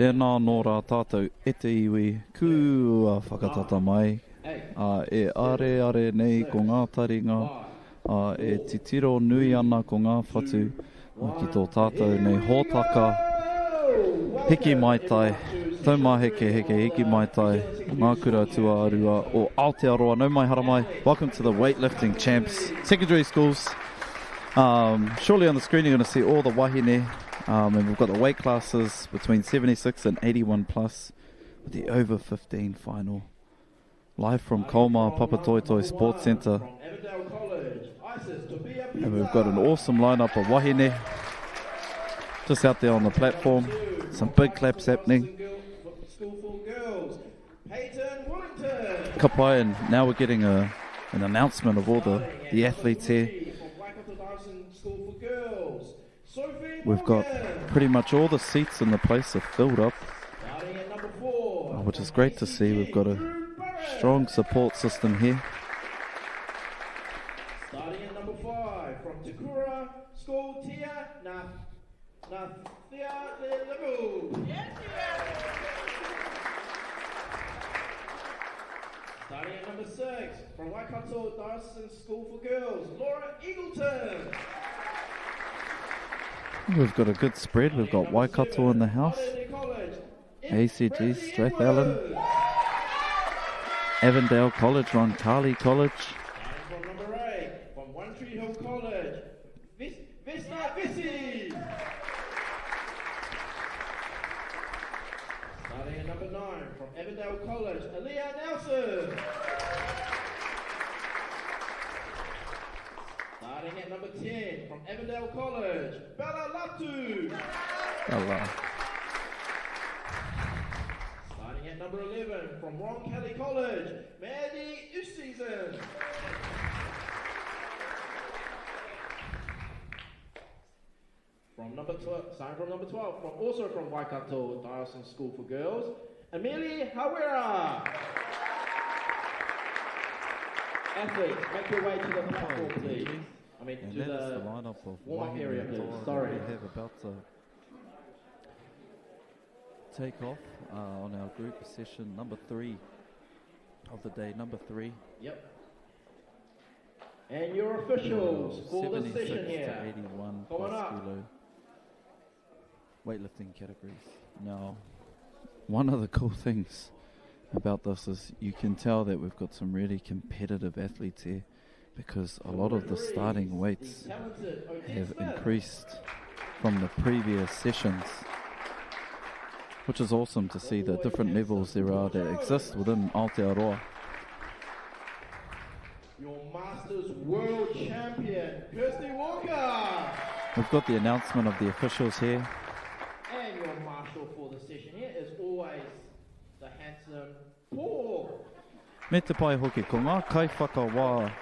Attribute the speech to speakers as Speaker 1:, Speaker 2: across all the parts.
Speaker 1: Tēnā nō rā tātou e te iwi kua whakatata mai. E are nei ko ngā taringa, e titiro nui ana ko ngā whatu, ki tō tātou nei hōtaka, hiki mai tai, taumā hiki mai tai, ngā kura tua arua o Aotearoa, nau mai hara mai. Welcome to the Weightlifting Champs Secondary Schools. Surely on the screen you're going to see all the wahine, and we've got the weight classes between 76 and 81 plus, with the over 15 final. Live from Kolmar Papatoetoe Sports Centre. And we've got an awesome lineup of wahine just out there on the platform. Some big claps happening. Kapai, and now we're getting an announcement of all the athletes here. We've got pretty much all the seats in the place are filled up, which is great to see. We've got a strong support system here.
Speaker 2: Starting at number 5 from Takura School Tia Nathia Level. Starting at number 6 from Waikato Diocesan School for Girls, Laura Eagleton.
Speaker 1: We've got a good spread. We've got Waikato in the house, ACG, Strathallan, Avondale College, Roncalli College.
Speaker 2: From number 8 from One Tree Hill College, Vesna Vessi. Starting at number 9 from Avondale College, Aaliyah Nelson. Starting at number 10 from Avondale College, Bella Latu.
Speaker 1: Bella.
Speaker 2: Starting at number 11 from Roncalli College, Maddie Useason. From number 12, also from Waikato Diocesan School for Girls, Amelia Hawera. Athletes, make your way to the platform, please.
Speaker 1: And that is the lineup of
Speaker 2: warm-up area, please.
Speaker 1: Sorry. We have about to take off on our group session number 3 of the day, number 3.
Speaker 2: Yep. And your officials for the session here.
Speaker 1: 76 to 81 plus kilo weightlifting categories. Now, one of the cool things about this is you can tell that we've got some really competitive athletes here, because a lot of the starting weights have increased from the previous sessions, which is awesome to see the different levels there are that exist within Aotearoa.
Speaker 2: Your Masters World Champion, Kirsty Walker.
Speaker 1: We've got the announcement of the officials here.
Speaker 2: And your marshal for the session here is always the handsome Paul.
Speaker 1: Me te pai hoki ko ngā kaiwhakawā.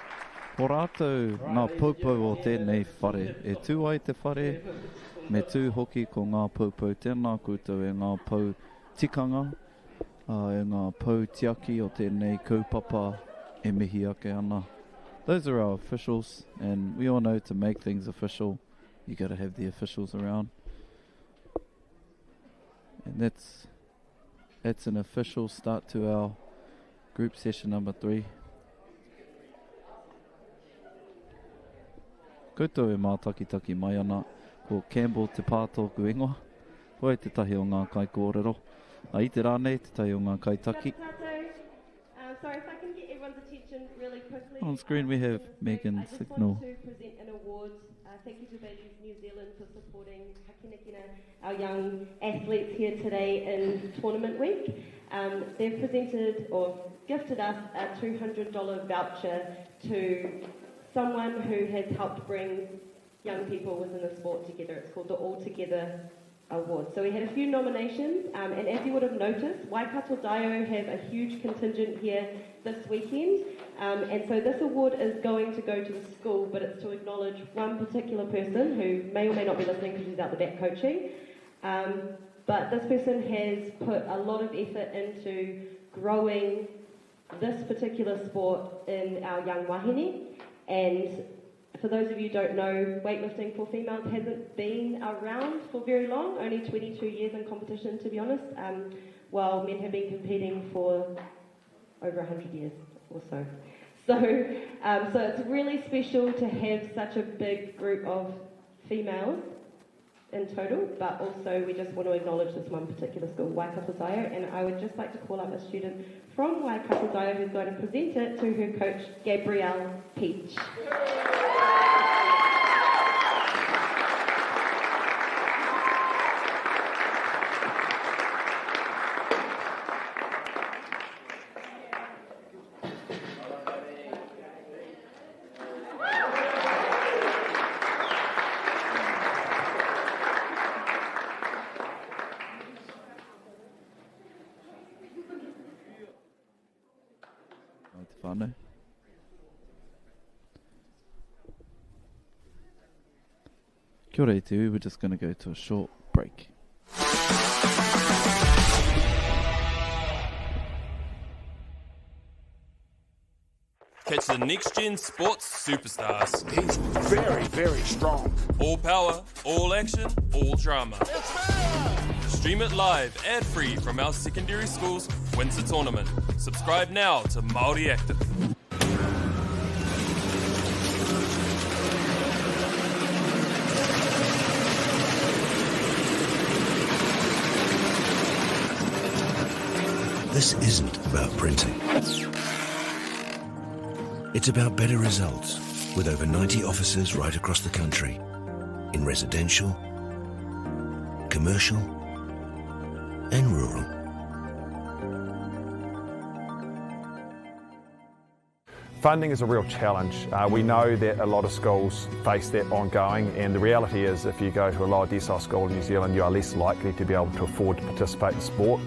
Speaker 1: Ko rātou ngā paupau o tēnei whare. E tū ai te whare, me tū hoki ko ngā paupau. Tēnā koutou e ngā pau tikanga, e ngā pau tiaki o tēnei kaupapa e mihi ake ana. Those are our officials, and we all know to make things official, you got to have the officials around. And that's an official start to our group session number 3. Koutou e mātaki mai ana, ko Campbell te pātoku ingoa. Koe te tahi o ngā kai kōrero. I te rānei, te tahi o ngā kai taki.
Speaker 3: Sorry, if I can get everyone's attention really quickly.
Speaker 1: On screen we have Megan Signal.
Speaker 3: I just want to present an award. Thank you to Weightlifting New Zealand for supporting Hakinekina, our young athletes here today in tournament week. They've presented or gifted us a $200 voucher to someone who has helped bring young people within the sport together. It's called the All Together Award. So we had a few nominations, and as you would have noticed, Waikato Dio have a huge contingent here this weekend, and so this award is going to go to the school, but it's to acknowledge one particular person who may or may not be listening because she's out the back coaching, but this person has put a lot of effort into growing this particular sport in our young wahine, and For those of you who don't know, weightlifting for females hasn't been around for very long, only 22 years in competition, to be honest, while men have been competing for over 100 years or so. So it's really special to have such a big group of females in total, but also we just want to acknowledge this one particular school, Waikato-Zio, and I would just like to call up a student from Waikato-Zio who's going to present it to her coach, Gabrielle Peach.
Speaker 1: Whānau. Kia ora te we're just going to go to a short break.
Speaker 4: Catch the next-gen sports superstars.
Speaker 5: He's very, very strong.
Speaker 4: All power, all action, all drama. Stream it live, ad-free from our secondary school's Winter Tournament. Subscribe now to Māori Active.
Speaker 6: This isn't about printing. It's about better results with over 90 offices right across the country in residential, commercial and rural.
Speaker 7: Funding is a real challenge. We know that a lot of schools face that ongoing, and the reality is if you go to a lower decile school in New Zealand, you are less likely to be able to afford to participate in sport.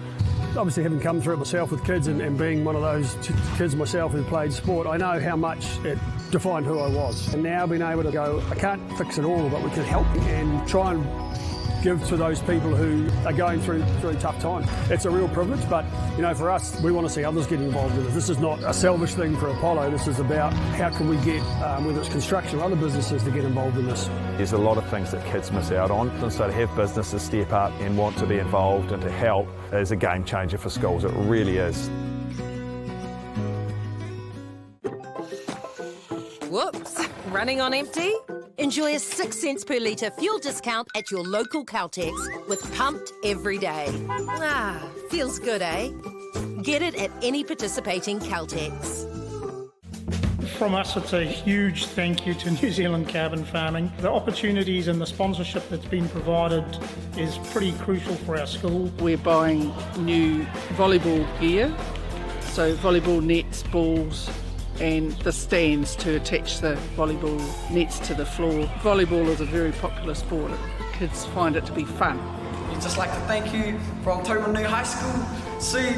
Speaker 8: Obviously, having come through it myself with kids and being one of those kids myself who played sport, I know how much it defined who I was. And now being able to go, I can't fix it all, but we can help and try and give to those people who are going through a tough time. It's a real privilege, but you know, for us, we want to see others get involved in it. This is not a selfish thing for Apollo. This is about how can we get, whether it's construction or other businesses, to get involved in this.
Speaker 7: There's a lot of things that kids miss out on, and so to have businesses step up and want to be involved and to help is a game changer for schools. It really is.
Speaker 9: Whoops, running on empty? Enjoy a 6 cents per litre fuel discount at your local Caltex with Pumped every day. Ah, feels good, eh? Get it at any participating Caltex.
Speaker 10: From us, it's a huge thank you to New Zealand Carbon Farming. The opportunities and the sponsorship that's been provided is pretty crucial for our school.
Speaker 11: We're buying new volleyball gear, so volleyball nets, balls, and the stands to attach the volleyball nets to the floor. Volleyball is a very popular sport. Kids find it to be fun.
Speaker 12: We'd just like to thank you from Taupo New High School. See.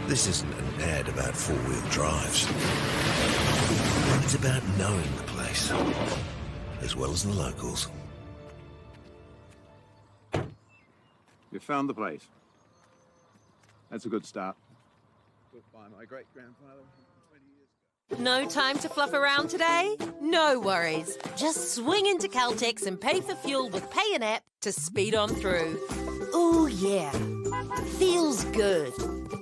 Speaker 6: This isn't an ad about four-wheel drives. It's about knowing the place, as well as the locals.
Speaker 13: We found the place. That's a good start. Built by my great-grandfather 20 years ago.
Speaker 9: No time to fluff around today? No worries. Just swing into Caltex and pay for fuel with Pay an App to speed on through. Ooh, yeah. Feels good.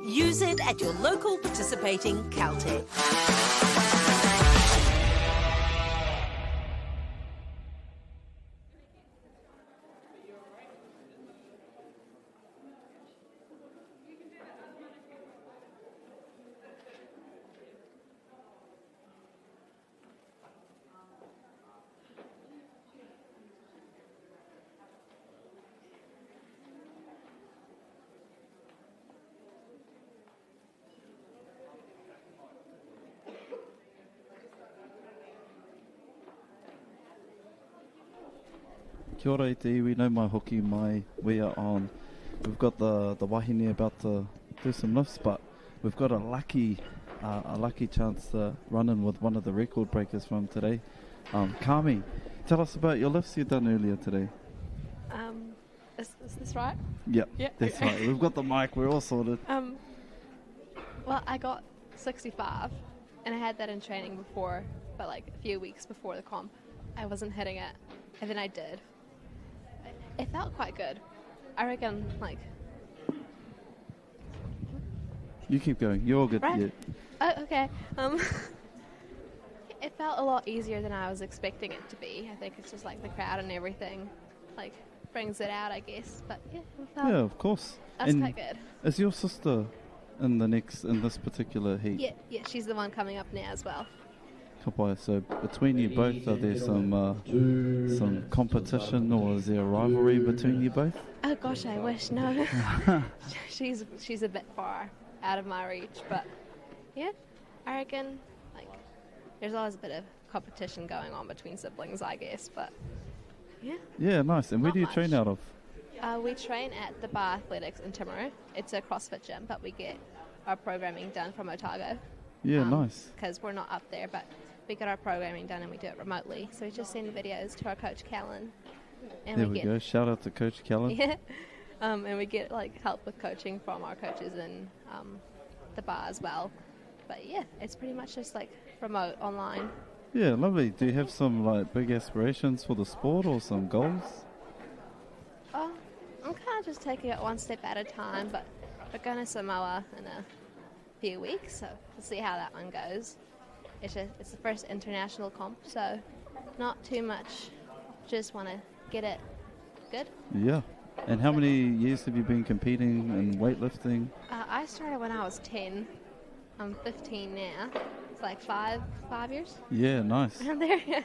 Speaker 9: Use it at your local participating Caltex.
Speaker 1: Kia ora i te iwi, no mai hoki mai. We are on. We've got the wahine about to do some lifts, but we've got a lucky chance to run in with one of the record breakers from today. Kami, tell us about your lifts you done earlier today.
Speaker 14: Is this right?
Speaker 1: Yep,
Speaker 14: Yeah,
Speaker 1: that's
Speaker 14: okay.
Speaker 1: right. We've got the mic. We're all sorted.
Speaker 14: Well, I got 65, and I had that in training before, but like a few weeks before the comp, I wasn't hitting it, and then I did. It felt quite good. I reckon, like...
Speaker 1: You keep going. You're all good.
Speaker 14: Right.
Speaker 1: Yeah.
Speaker 14: Oh, okay. It felt a lot easier than I was expecting it to be. I think it's just like the crowd and everything, like, brings it out, I guess. But yeah, it felt,
Speaker 1: Yeah, of course.
Speaker 14: that's
Speaker 1: And
Speaker 14: quite good.
Speaker 1: Is your sister in this particular heat?
Speaker 14: Yeah, she's the one coming up now as well.
Speaker 1: Kapai, so between you both, are there some competition or is there a rivalry between you both?
Speaker 14: Oh gosh, I wish, no. she's a bit far out of my reach, but yeah, I reckon like there's always a bit of competition going on between siblings, I guess, but yeah.
Speaker 1: Yeah, nice. And where
Speaker 14: Not
Speaker 1: do you
Speaker 14: much.
Speaker 1: train out of?
Speaker 14: We train at the Bar Athletics in Timaru. It's a CrossFit gym, but we get our programming done from Otago.
Speaker 1: Yeah, nice.
Speaker 14: Because we're not up there, but we get our programming done and we do it remotely. So we just send videos to our coach, Callan. And
Speaker 1: There we go. Shout out to Coach Callan.
Speaker 14: Yeah. And we get like help with coaching from our coaches in the bar as well. But yeah, it's pretty much just like remote online.
Speaker 1: Yeah, lovely. Do you have some like big aspirations for the sport or some goals?
Speaker 14: I'm kind of just taking it one step at a time, but we're going to Samoa in a few weeks, so we'll see how that one goes. It's the first international comp, so not too much. Just want to get it good.
Speaker 1: Yeah. And how many years have you been competing in weightlifting?
Speaker 14: I started when I was 10. I'm 15 now. It's like five years.
Speaker 1: Yeah, nice.
Speaker 14: I'm there.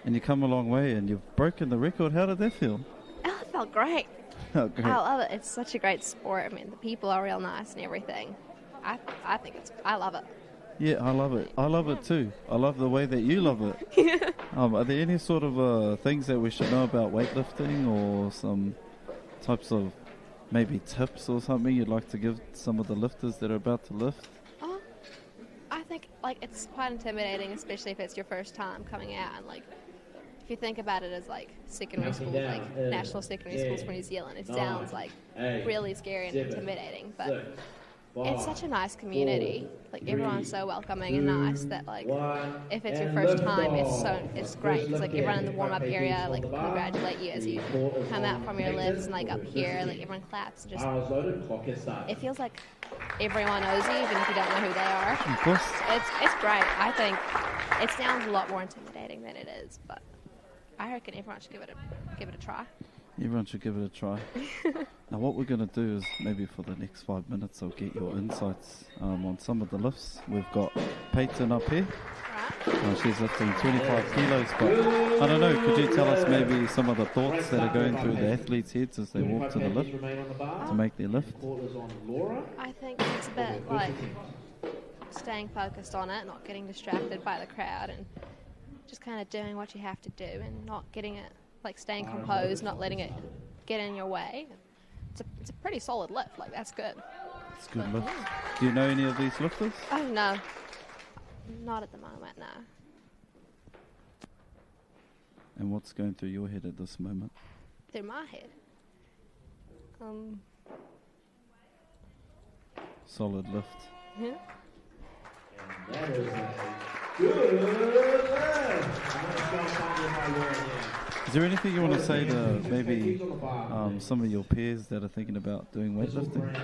Speaker 1: And you come a long way and you've broken the record. How did that feel?
Speaker 14: Oh, it felt great.
Speaker 1: Oh, great.
Speaker 14: I love it. It's such a great sport. I mean, the people are real nice and everything. I think I love it.
Speaker 1: Yeah, I love it. I love it too. I love the way that you love it. Are there any sort of things that we should know about weightlifting or some types of maybe tips or something you'd like to give some of the lifters that are about to lift?
Speaker 14: I think like it's quite intimidating, especially if it's your first time coming out, and like if you think about it as like secondary schools, like national secondary schools for New Zealand, it sounds like really scary and intimidating, but it's such a nice community. Like everyone's so welcoming and nice that like if it's your first time, it's great because like everyone in the warm up area like congratulate you as you come out from your lifts, and like up here like everyone claps. And just it feels like everyone knows you even if you don't know who they are.
Speaker 1: Of course.
Speaker 14: It's great. I think it sounds a lot more intimidating than it is, but I reckon everyone should give it a try.
Speaker 1: Everyone should give it a try. Now what we're going to do is maybe for the next 5 minutes I'll get your insights on some of the lifts. We've got Peyton up here. She's lifting 25 kilos, but I don't know, could you tell us maybe some of the thoughts that are going through the athletes' heads as they walk to the lift to make their lift?
Speaker 14: I think it's a bit like staying focused on it, not getting distracted by the crowd, and just kind of doing what you have to do and not getting it, like staying composed, not letting it get in your way. It's a pretty solid lift, like that's good.
Speaker 1: It's a good lift. Do you know any of these lifters?
Speaker 14: Oh no, not at the moment, no.
Speaker 1: And what's going through your head at this moment?
Speaker 14: Through my head?
Speaker 1: Solid lift.
Speaker 14: Yeah.
Speaker 2: That is good.
Speaker 1: Is there anything you want to say to maybe some of your peers that are thinking about doing weightlifting?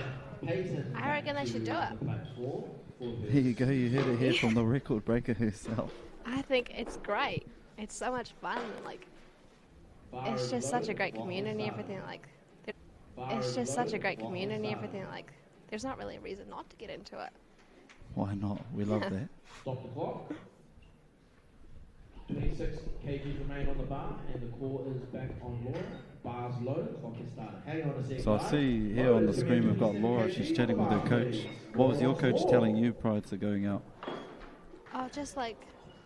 Speaker 14: I reckon they should do it.
Speaker 1: Here you go, you heard it here from the record breaker herself.
Speaker 14: I think it's great. It's so much fun. Like, it's just such a great community. Everything like, it's just such a great community. Everything like, there's not really a reason not to get into it.
Speaker 1: Why not? We love that.
Speaker 2: Stop the clock. 26 kgs remain on the bar, and the core is back on Laura. Bars low, clock is started. Hang on a second.
Speaker 1: So I see here on the screen we've got Laura. She's chatting with her coach. What was your coach telling you prior to going out?
Speaker 14: Oh, just like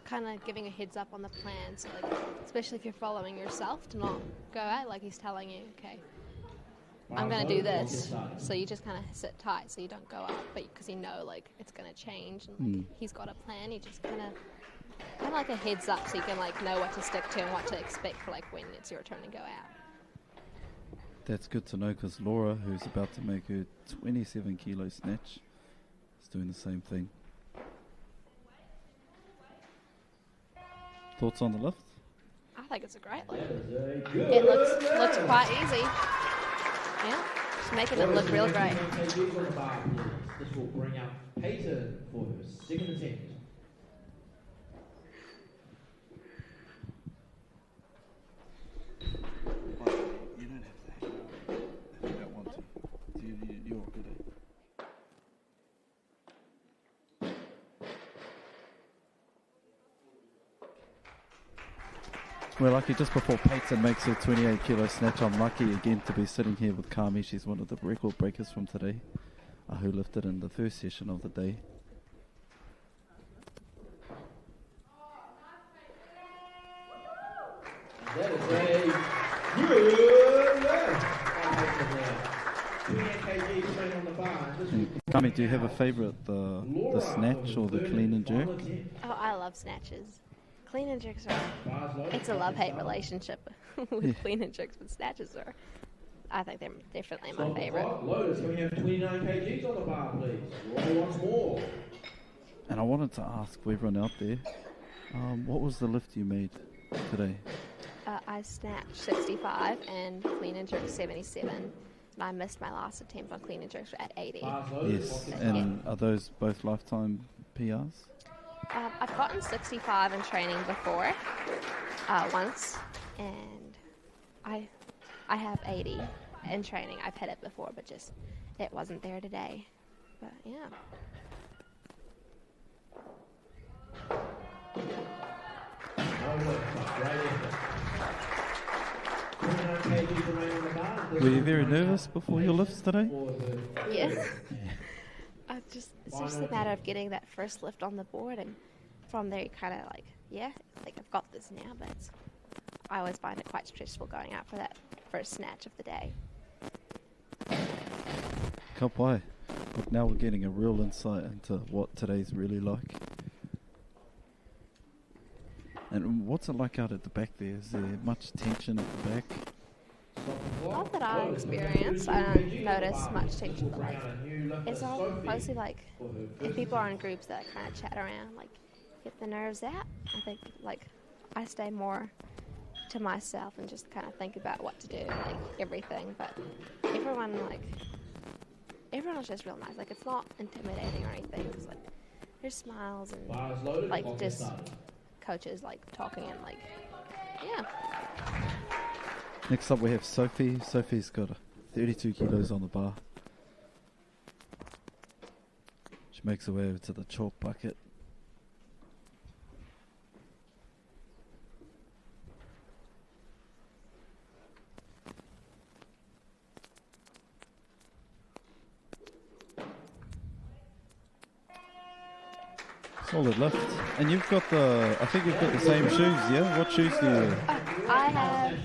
Speaker 14: kind of giving a heads up on the plan. So like, especially if you're following yourself, to not go out. Like he's telling you, okay, I'm going to do this. So you just kind of sit tight so you don't go up, but because you know like it's going to change and like he's got a plan, you just kind of kind of like a heads up, so you can like know what to stick to and what to expect for like when it's your turn to go out.
Speaker 1: That's good to know, because Laura, who's about to make her 27 kilo snatch, is doing the same thing. Thoughts on the lift?
Speaker 14: I think it's a great lift. It looks quite easy. Yeah, just making it look real great.
Speaker 2: This will bring up Peyton for her second attempt.
Speaker 1: You don't have to hang out if you don't want to. You're good at it. We're lucky just before Peyton makes her 28 kilo snatch. I'm lucky again to be sitting here with Kami. She's one of the record breakers from today, who lifted in the first session of the day.
Speaker 2: That is a good lift. 28 kg straight on the bar.
Speaker 1: Kami, do you have a favourite, the snatch or the clean and jerk?
Speaker 14: Oh, I love snatches. Clean and jerks it's a love-hate relationship with clean and jerks, but snatches are, I think they're definitely my favourite.
Speaker 2: Lotus, can we have 29 kgs on the bar, please? Roll once more.
Speaker 1: And I wanted to ask everyone out there, what was the lift you made today?
Speaker 14: I snatched 65 and clean and jerk 77. And I missed my last attempt on clean and jerks at 80.
Speaker 1: Yes, and are those both lifetime PRs?
Speaker 14: I've gotten 65 in training before, once, and I have 80 in training. I've had it before, but just it wasn't there today. But yeah.
Speaker 1: Were you very nervous before your lifts today?
Speaker 14: Yes. It's just a matter of getting that first lift on the board, and from there you kind of like, yeah, like I've got this now, but I always find it quite stressful going out for that first snatch of the day.
Speaker 1: Kapai. Look, now we're getting a real insight into what today's really like. And what's it like out at the back there? Is there much tension at the back?
Speaker 14: Not that I experience. I don't notice much tension, but like it's all mostly like if people are in groups that kind of chat around, like get the nerves out. I think like I stay more to myself and just kind of think about what to do and like everything. But everyone's just real nice. Like it's not intimidating or anything. It's like there's smiles and like just coaches like talking and like yeah.
Speaker 1: Next up we have Sophie. Sophie's got 32 kilos on the bar. She makes her way over to the chalk bucket. Solid lift. And you've got I think you've got the same shoes, yeah? What shoes do you wear?
Speaker 14: I have,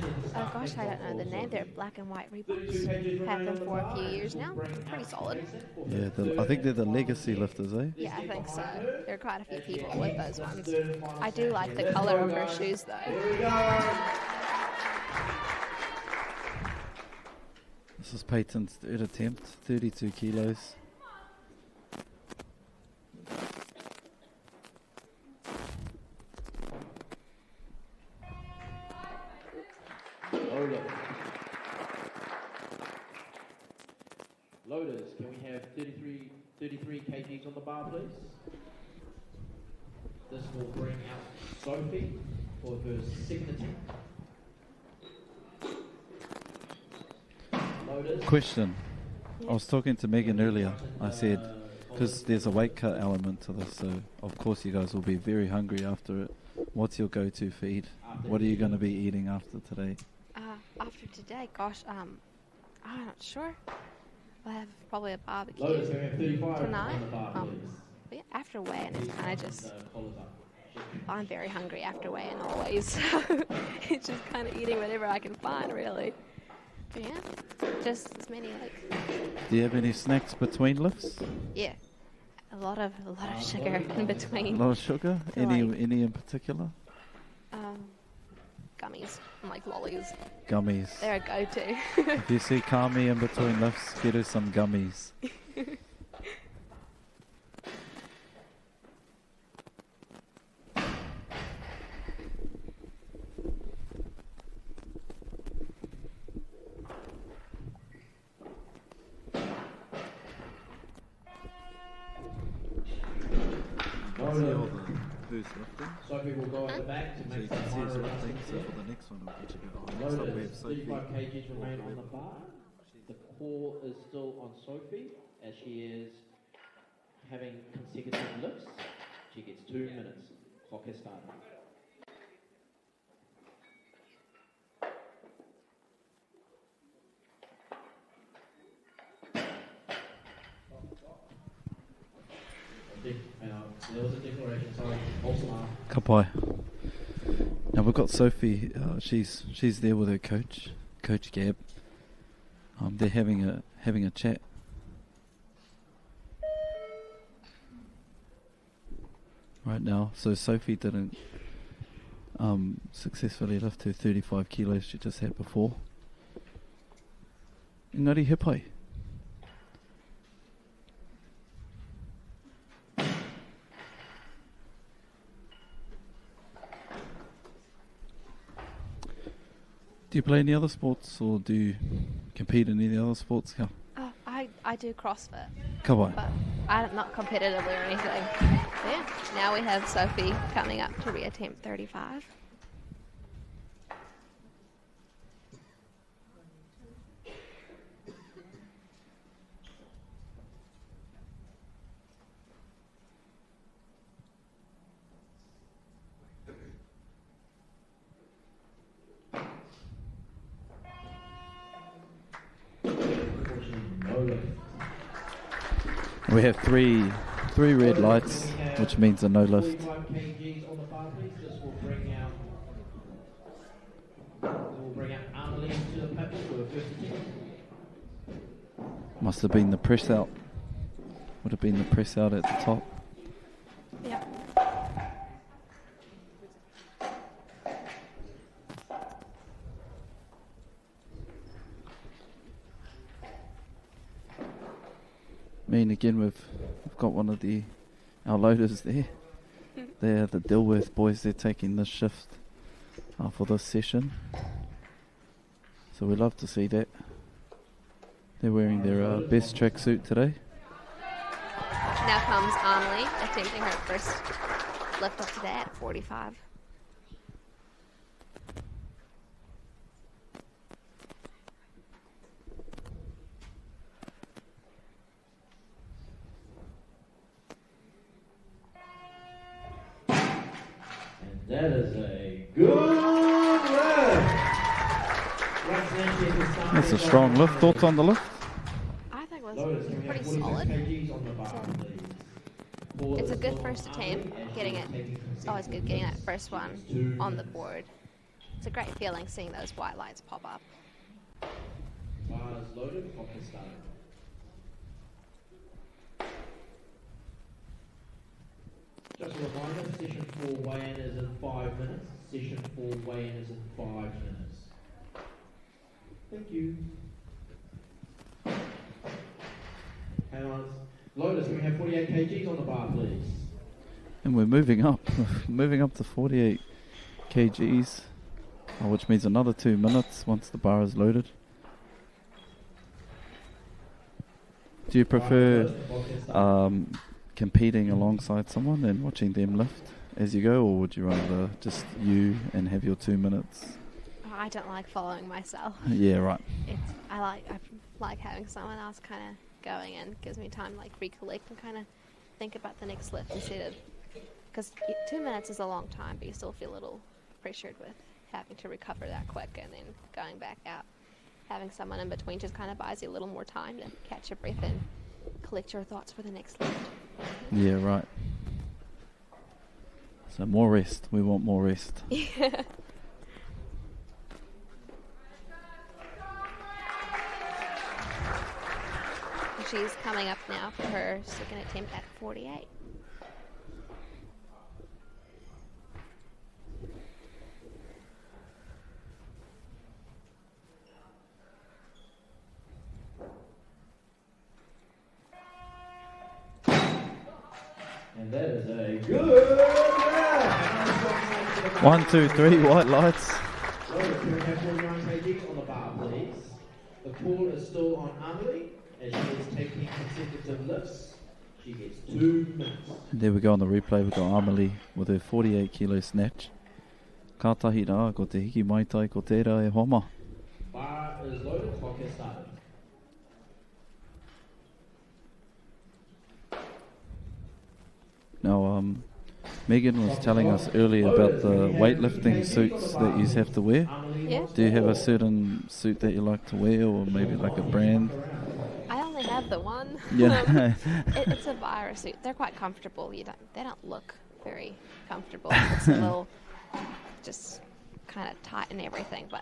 Speaker 14: gosh, I don't know the name. They're black and white Reeboks. Had them for a few years now. Pretty solid.
Speaker 1: Yeah, I think they're the legacy lifters, eh?
Speaker 14: Yeah, I think so. There are quite a few people with those ones. I do like the colour of her shoes, though.
Speaker 1: This is Peyton's third attempt, 32 kilos.
Speaker 2: Loaders, can we have 33 kgs on the bar, please? This will bring out Sophie for her second attempt. Loaders.
Speaker 1: Question. I was talking to Megan earlier. I said, because there's a weight cut element to this, so of course you guys will be very hungry after it. What's your go-to feed? What are you going to be eating after today?
Speaker 14: After today, gosh, I'm not sure. I'll have probably a barbecue tonight. But yeah, after weigh-in, it's kind of just, I'm very hungry after weigh-in always, so it's just kind of eating whatever I can find, really. But yeah, just as many, like...
Speaker 1: Do you have any snacks between lifts?
Speaker 14: Yeah, A lot of sugar in between.
Speaker 1: A lot of sugar?
Speaker 14: So
Speaker 1: Any
Speaker 14: like-
Speaker 1: in particular?
Speaker 14: Gummies and like lollies.
Speaker 1: Gummies.
Speaker 14: They're a go-to.
Speaker 1: If you see Kami in between lifts, get her some gummies. Who's lifting?
Speaker 2: Sophie will go at the back to
Speaker 1: So
Speaker 2: make
Speaker 1: you can
Speaker 2: some
Speaker 1: see who's
Speaker 2: minor
Speaker 1: lifting, so
Speaker 2: adjustments.
Speaker 1: for the next one we'll get you go. Next up we have
Speaker 2: Loaded,
Speaker 1: Sophie.
Speaker 2: 35 kgs remain on the bar. The core is still on Sophie as she is having consecutive lifts. She gets 2 minutes. Clock has started. There was a declaration, sorry.
Speaker 1: Ka pai. Now we've got Sophie. She's there with her coach, Coach Gab. They're having a chat. Right now, so Sophie didn't successfully lift her 35 kilos she just had before. Engari he pai. Do you play any other sports or do you compete in any other sports? Yeah.
Speaker 14: Oh, I do CrossFit.
Speaker 1: Ka pai.
Speaker 14: But I'm not competitively or anything. Yeah. Now we have Sophie coming up to reattempt 35.
Speaker 1: We have three red lights, which means a no lift.
Speaker 2: 45 kgs on the bar, please. This will bring out Amelie to the pit for her first attempt.
Speaker 1: Must have been the press out. Would have been the press out at the top.
Speaker 14: Yeah.
Speaker 1: And again, we've got one of our loaders there. They're the Dilworth boys. They're taking this shift for this session. So we love to see that. They're wearing their best tracksuit today.
Speaker 14: Now comes Amelie attempting her first lift of today at 45.
Speaker 2: That is a good lift.
Speaker 1: That's a strong lift. Thoughts on the lift?
Speaker 14: I think it was pretty solid. It's a good first attempt. It's always good getting that first one on the board. It's a great feeling seeing those white lights pop up.
Speaker 2: Bars loaded, clock has started. Just a reminder, session 4 weigh-in is in 5 minutes. Session 4 weigh-in is in 5 minutes. Thank you. Hang on. Lotus, can we have 48 kgs on the bar, please?
Speaker 1: And we're moving up. Moving up to 48 kgs, which means another 2 minutes once the bar is loaded. Do you prefer competing alongside someone and watching them lift as you go, or would you rather just you and have your 2 minutes?
Speaker 14: I don't like following myself.
Speaker 1: Yeah, right.
Speaker 14: I like having someone else kind of going in. Gives me time to like recollect and kind of think about the next lift instead of, because 2 minutes is a long time, but you still feel a little pressured with having to recover that quick and then going back out. Having someone in between just kind of buys you a little more time to catch your breath and collect your thoughts for the next lift.
Speaker 1: Yeah, right. So more rest. We want more rest.
Speaker 14: Yeah. she's coming up now for her second attempt at 48.
Speaker 2: And that is a good round.
Speaker 1: 1, 2, 3, white lights.
Speaker 2: Loaded, 249 kgs on the bar, please. The call is still on Amelie, as she is taking consecutive lifts. She gets 2 minutes.
Speaker 1: And there we go on the replay. We've got Amelie with her 48 kilo snatch. Kātahi rā, ko te hiki mai tai, ko tērā e homa.
Speaker 2: Bar is loaded, clock has started.
Speaker 1: Now, Megan was telling us earlier about the weightlifting suits that you have to wear.
Speaker 14: Yeah.
Speaker 1: Do you have a certain suit that you like to wear, or maybe like a brand?
Speaker 14: I only have the one.
Speaker 1: Yeah.
Speaker 14: It's a virus suit. They're quite comfortable. They don't look very comfortable. It's a little just kind of tight and everything, but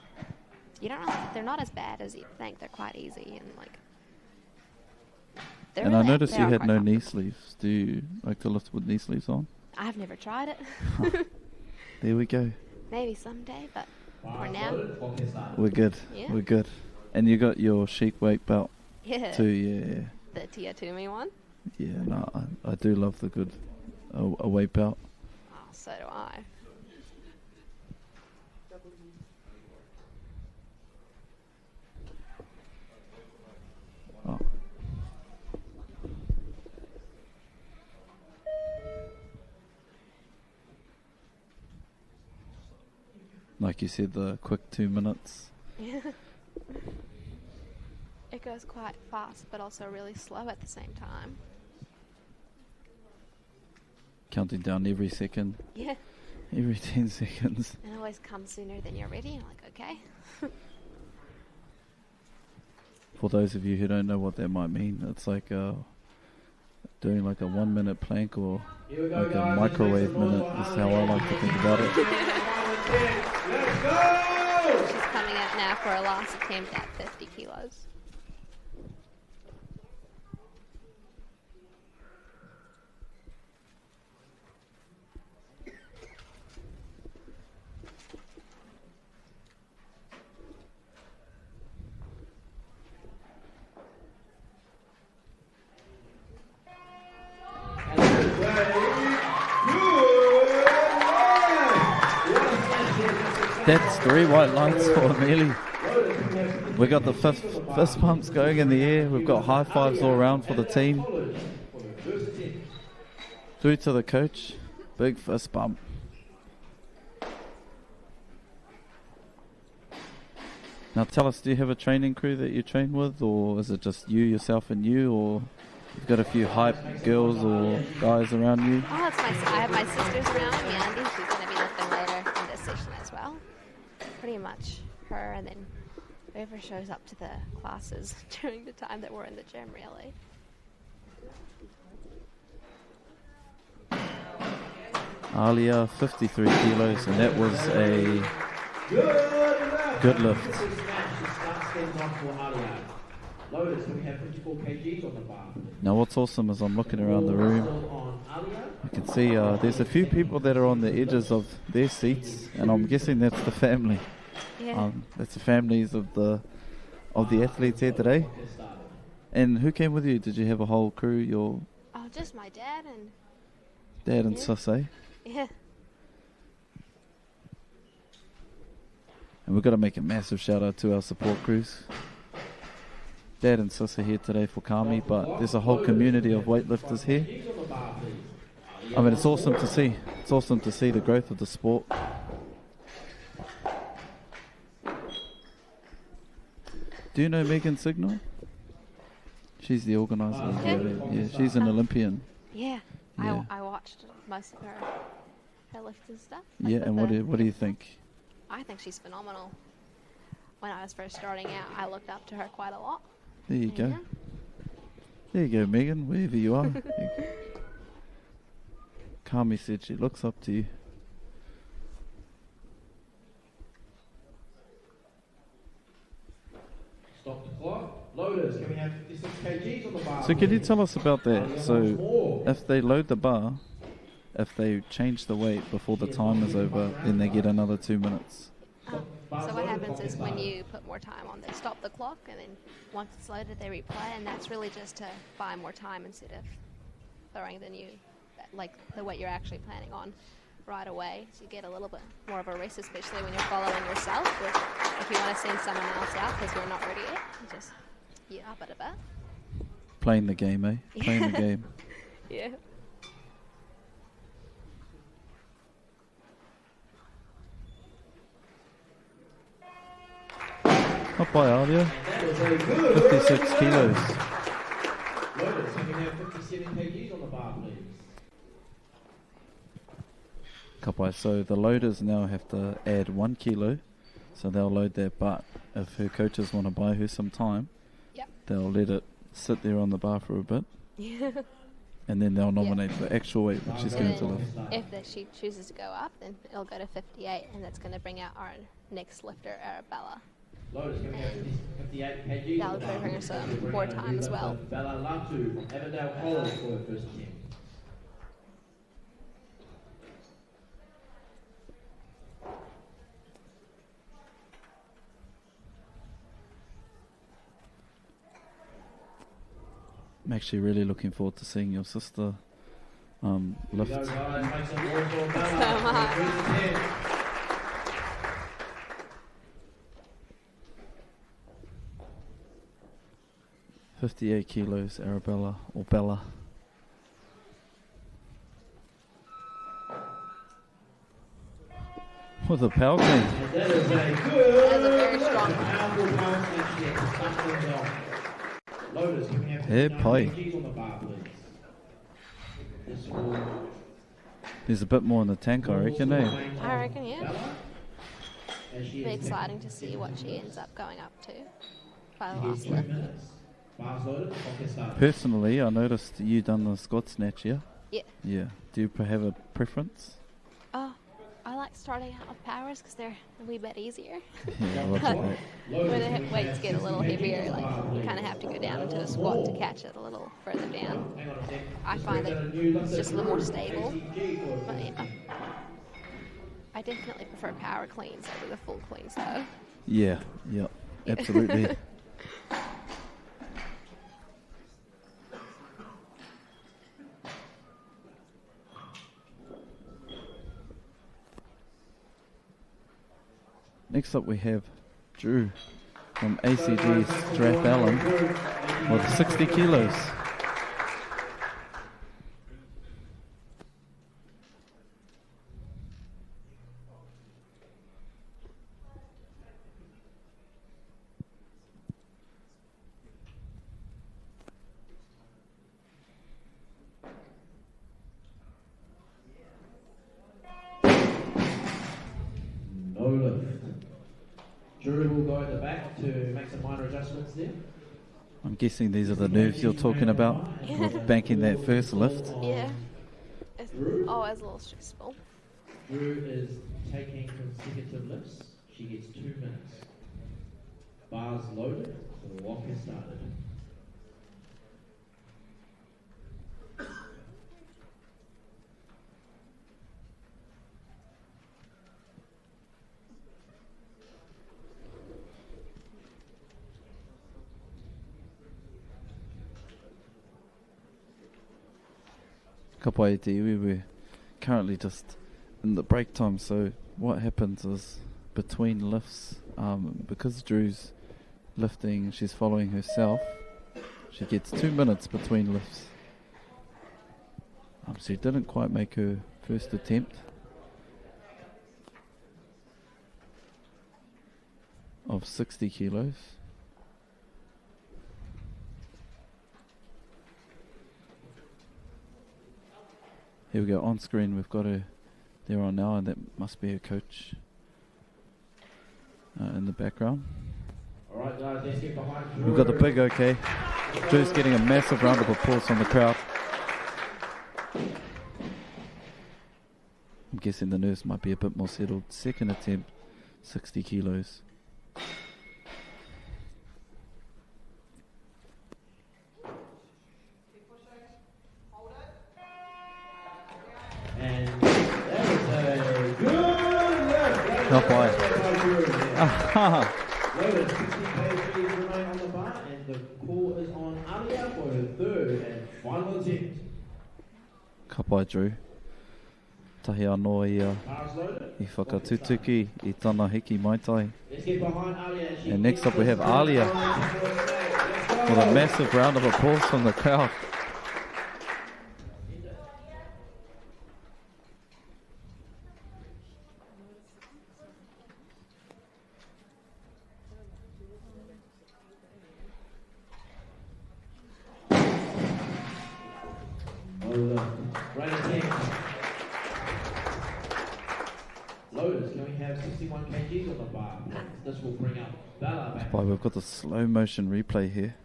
Speaker 14: you don't know. They're not as bad as you'd think. They're quite easy and like.
Speaker 1: And I noticed you had no knee sleeves. Do you like to lift with knee sleeves on?
Speaker 14: I've never tried it.
Speaker 1: There we go.
Speaker 14: Maybe someday, but for now,
Speaker 1: We're good.
Speaker 14: Yeah.
Speaker 1: We're good. And you got your chic weight belt
Speaker 14: yeah.
Speaker 1: too, yeah.
Speaker 14: The Tia Toomey one.
Speaker 1: Yeah, no, I do love the good a weight belt.
Speaker 14: Oh, so do I.
Speaker 1: Oh. Like you said, the quick 2 minutes.
Speaker 14: Yeah. It goes quite fast, but also really slow at the same time.
Speaker 1: Counting down every second.
Speaker 14: Yeah.
Speaker 1: Every 10 seconds.
Speaker 14: And it always comes sooner than you're ready. I'm like, okay.
Speaker 1: For those of you who don't know what that might mean, it's like doing like a 1 minute plank or like a microwave minute is how I like to think about it.
Speaker 2: Let's go!
Speaker 14: She's coming out now for her last attempt at 50 kilos.
Speaker 1: That's 3 white lights for Amelie. We got the fist pumps going in the air. We've got high fives all around for the team. Through to the coach. Big fist bump. Now tell us, do you have a training crew that you train with, or is it just you, yourself and you, or you've got a few hype girls or guys around you?
Speaker 14: Oh, I have my sisters around me. Andy, she's going to be lifting later in this session as well. Pretty much her, and then whoever shows up to the classes during the time that we're in the gym, really.
Speaker 1: Alia, 53 kilos, and that was a good lift. Now what's awesome is I'm looking around the room. I can see there's a few people that are on the edges of their seats, and I'm guessing that's the family.
Speaker 14: Yeah.
Speaker 1: That's the families of the athletes here today. And who came with you? Did you have a whole crew?
Speaker 14: Oh, just my dad and...
Speaker 1: Dad and sis, eh?
Speaker 14: Yeah.
Speaker 1: And we've got to make a massive shout out to our support crews. Dad and sis are here today for Kami, but there's a whole community of weightlifters here. I mean, it's awesome to see. It's awesome to see the growth of the sport. Do you know Megan Signal? She's the organizer of the event. Yeah, she's an Olympian.
Speaker 14: Yeah.
Speaker 1: Yeah.
Speaker 14: I watched most of her lift and stuff.
Speaker 1: Yeah, and what do you think?
Speaker 14: I think she's phenomenal. When I was first starting out, I looked up to her quite a lot.
Speaker 1: There you go. There you go, Megan, wherever you are. Kami said she looks up to you.
Speaker 2: Stop the clock. Loaders coming out 56 kgs on the bar.
Speaker 1: So can you tell us about that? So if they load the bar, if they change the weight before the time is over, then they get another 2 minutes.
Speaker 14: So what happens is when you put more time on, they stop the clock, and then once it's loaded, they replay, and that's really just to buy more time instead of throwing the new, like the weight you're actually planning on right away. So you get a little bit more of a rest, especially when you're following yourself. If you want to send someone else out because you're not ready yet, you just up it a bit.
Speaker 1: Playing the game, eh? Playing the game.
Speaker 14: Yeah.
Speaker 1: Not by Alia. 56 kilos.
Speaker 2: Loaders coming out 57 kgs on the bar, please.
Speaker 1: Kapai. So the loaders now have to add 1 kilo, so they'll load that, but if her coaches want to buy her some time, they'll let it sit there on the bar for a bit, and then they'll nominate the actual weight which she's going to lift.
Speaker 14: If she chooses to go up, then it'll go to 58, and that's going to bring out our next lifter, Arabella.
Speaker 2: Loaders coming out 58 kgs.
Speaker 14: That'll bring her some more time as well.
Speaker 2: Bella Latu from Avondale College for her first attempt.
Speaker 1: I'm actually really looking forward to seeing your sister lift.
Speaker 2: Go guys, make some noise for Bella.
Speaker 1: 58 kilos, Arabella, or Bella. With a power clean.
Speaker 2: That is a good, powerful power snatch there to start things off. Loaders coming out 59 kgs on the bar, please. This will...
Speaker 1: There's a bit more in the tank, I reckon, eh?
Speaker 14: I reckon, yeah. It'll be exciting to see what she ends up going up to by the last lift.
Speaker 1: Personally, I noticed you done the squat snatch, yeah?
Speaker 14: Yeah.
Speaker 1: Yeah. Do you have a preference?
Speaker 14: Oh, I like starting out with powers because they're a wee bit easier.
Speaker 1: Yeah,
Speaker 14: But when the weights get a little heavier, like you kind of have to go down into a squat to catch it a little further down. I find that it's just a little more stable. But yeah, I definitely prefer power cleans over the full cleans though.
Speaker 1: Yeah, yeah, absolutely. Next up we have Drew from ACG Strathallan with 60 kilos.
Speaker 2: No lift. Drew will go at the back to make some minor adjustments there.
Speaker 1: I'm guessing these are the nerves you're talking about with banking that first lift.
Speaker 14: Yeah. It's a little stressful.
Speaker 2: Drew is taking consecutive lifts. She gets 2 minutes. Bars loaded, the walk has started.
Speaker 1: Papatoetoe, we're currently just in the break time, so what happens is between lifts, because Drew's lifting, she's following herself, she gets 2 minutes between lifts. She didn't quite make her first attempt of 60 kilos. Here we go, on screen we've got her there on now, and that must be her coach in the background.
Speaker 2: Alright guys, let's get behind Drew.
Speaker 1: We've got the big okay. Drew's getting a massive round of applause from the crowd. I'm guessing the nerves might be a bit more settled. Second attempt, 60 kilos. pai.
Speaker 2: Loaded, 60 kgs remain on the bar, and the call is on Alia for her third and final attempt.
Speaker 1: Ka pai, Drew. Tahi anō i whakatutuki i tana hiki mai tai.
Speaker 2: Let's get behind Alia.
Speaker 1: And next up we have Alia with a massive round of applause from the crowd.
Speaker 2: Great attempt. Loaders, can we have 61 kgs on the bar? This will bring up Bella back.
Speaker 1: We've got the slow motion replay here.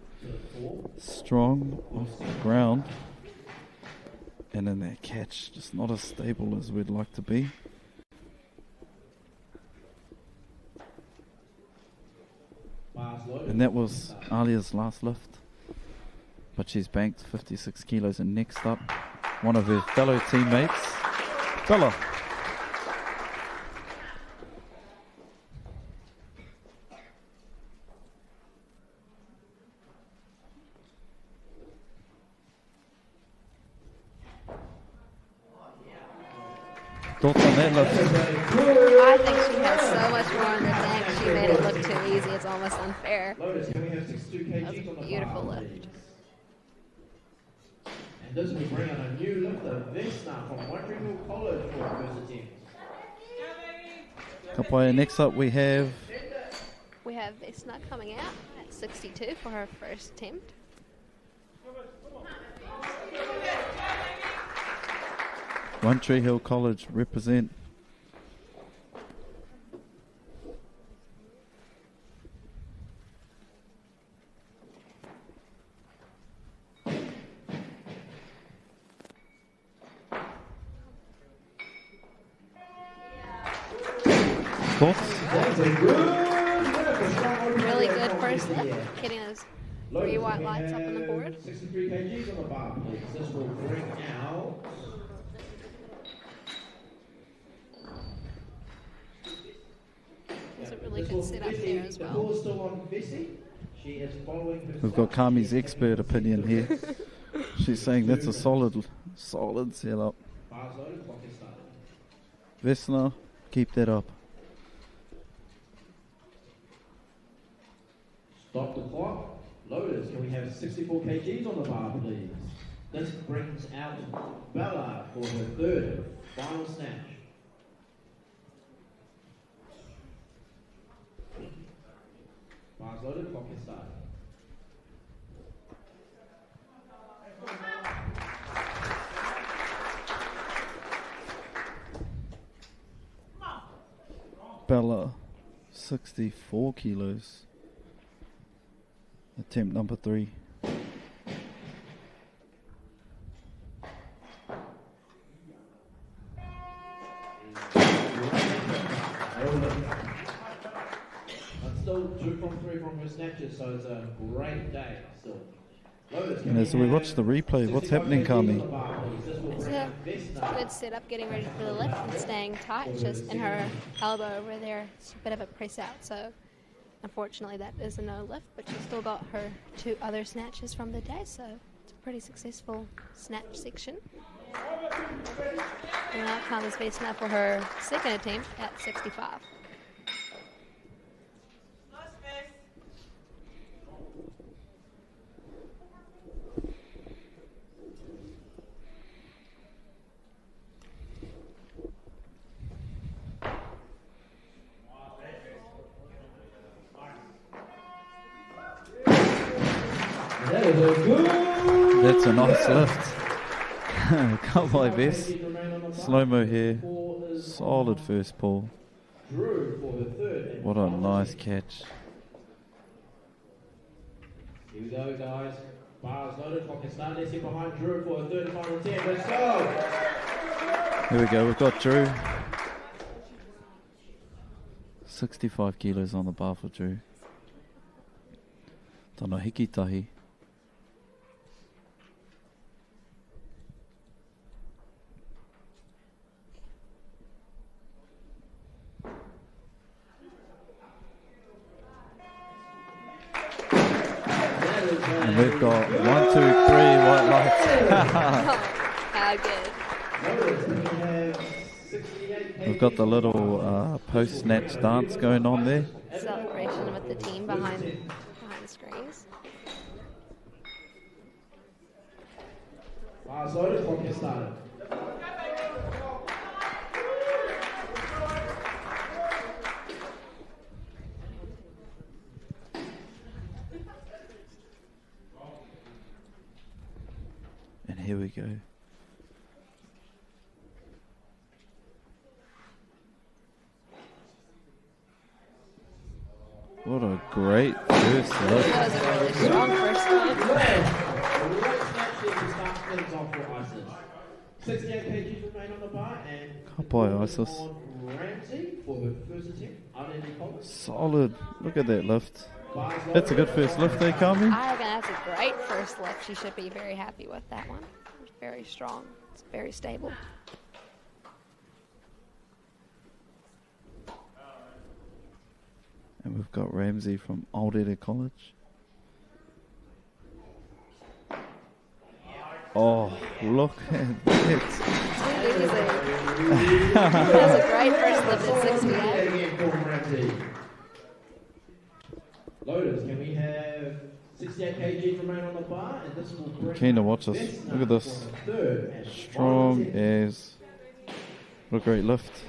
Speaker 1: Strong off the ground. And then that catch, just not as stable as we'd like to be. And that was Alia's last lift. But she's banked 56 kilos, and next up, one of her fellow teammates, Bella. Thoughts on that lift?
Speaker 14: I think she has so much more in the tank. She made it look too easy. It's almost unfair. That was a beautiful lift.
Speaker 2: And this will bring on a new lifter, Vesna from Weightlifting College for her first attempt.
Speaker 1: Kapaya, next up we have
Speaker 14: Vesna coming out at 62 for her first attempt.
Speaker 1: One Tree Hill College represent. Thoughts?
Speaker 14: Really good first lift, getting those 3 white lights up on the board.
Speaker 2: 63 kgs on the bar, please. This will bring out.
Speaker 14: There's a really good setup there as well.
Speaker 2: The ball is still on Bessie. She is following her.
Speaker 1: We've got Kami's expert opinion here. She's saying that's a solid setup. Vesna, keep that up.
Speaker 2: Stop the clock. Loaders, can we have 64 kgs on the bar, please? This brings out Bella for her third final snatch. Bars loaded, clock is started.
Speaker 1: Bella, 64 kilos. Attempt number 3.
Speaker 2: Still 2 from 3 from her snatches, so it's a great day still.
Speaker 1: And as we watch the replay, what's happening, Kami?
Speaker 14: It's a good setup, getting ready for the lift and staying tight. Just in her elbow over there, it's a bit of a press out. So unfortunately, that is a no lift, but she's still got her 2 other snatches from the day. So it's a pretty successful snatch section. And now comes Vesna for her second attempt at 65.
Speaker 1: That's a nice lift. Come by Vess. Slow-mo here. Solid first pull. What a nice catch.
Speaker 2: Here we go, guys. Bars loaded, clock is started. Let's get behind Drew for a third and final attempt. Let's go!
Speaker 1: Here we go, we've got Drew. 65 kilos on the bar for Drew. Tana hiki tahi. And we've got 1, 2, 3 white lights.
Speaker 14: How good.
Speaker 1: We've got the little post-snatch dance going on there.
Speaker 14: Celebration with the team behind the screens.
Speaker 2: Loaded, clock has started.
Speaker 1: And here we go. What a great first look.
Speaker 14: That was a really strong first look.
Speaker 2: 68 kgs remain on the bar and
Speaker 1: Can't buy ISIS.
Speaker 2: Ramsey for her first attempt.
Speaker 1: Solid. Look at that lift. That's a good first lift there, Carmen.
Speaker 14: I reckon that's a great first lift. She should be very happy with that one. It's very strong. It's very stable.
Speaker 1: And we've got Ramsey from Auckland College. Oh, look at that.
Speaker 14: That was a great first lift at 68.
Speaker 2: Loaders, can we have 68 kg remain on the bar? And this will bring
Speaker 1: Keen to watch this. Look at this. Strong as. What a great lift.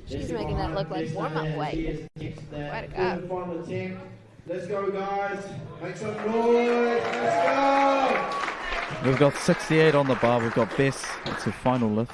Speaker 14: She's making that look like warm-up weight. Way to go.
Speaker 2: Final attempt. Let's go, guys. Make some noise. Let's go.
Speaker 1: We've got 68 on the bar. We've got Bess. It's her final lift.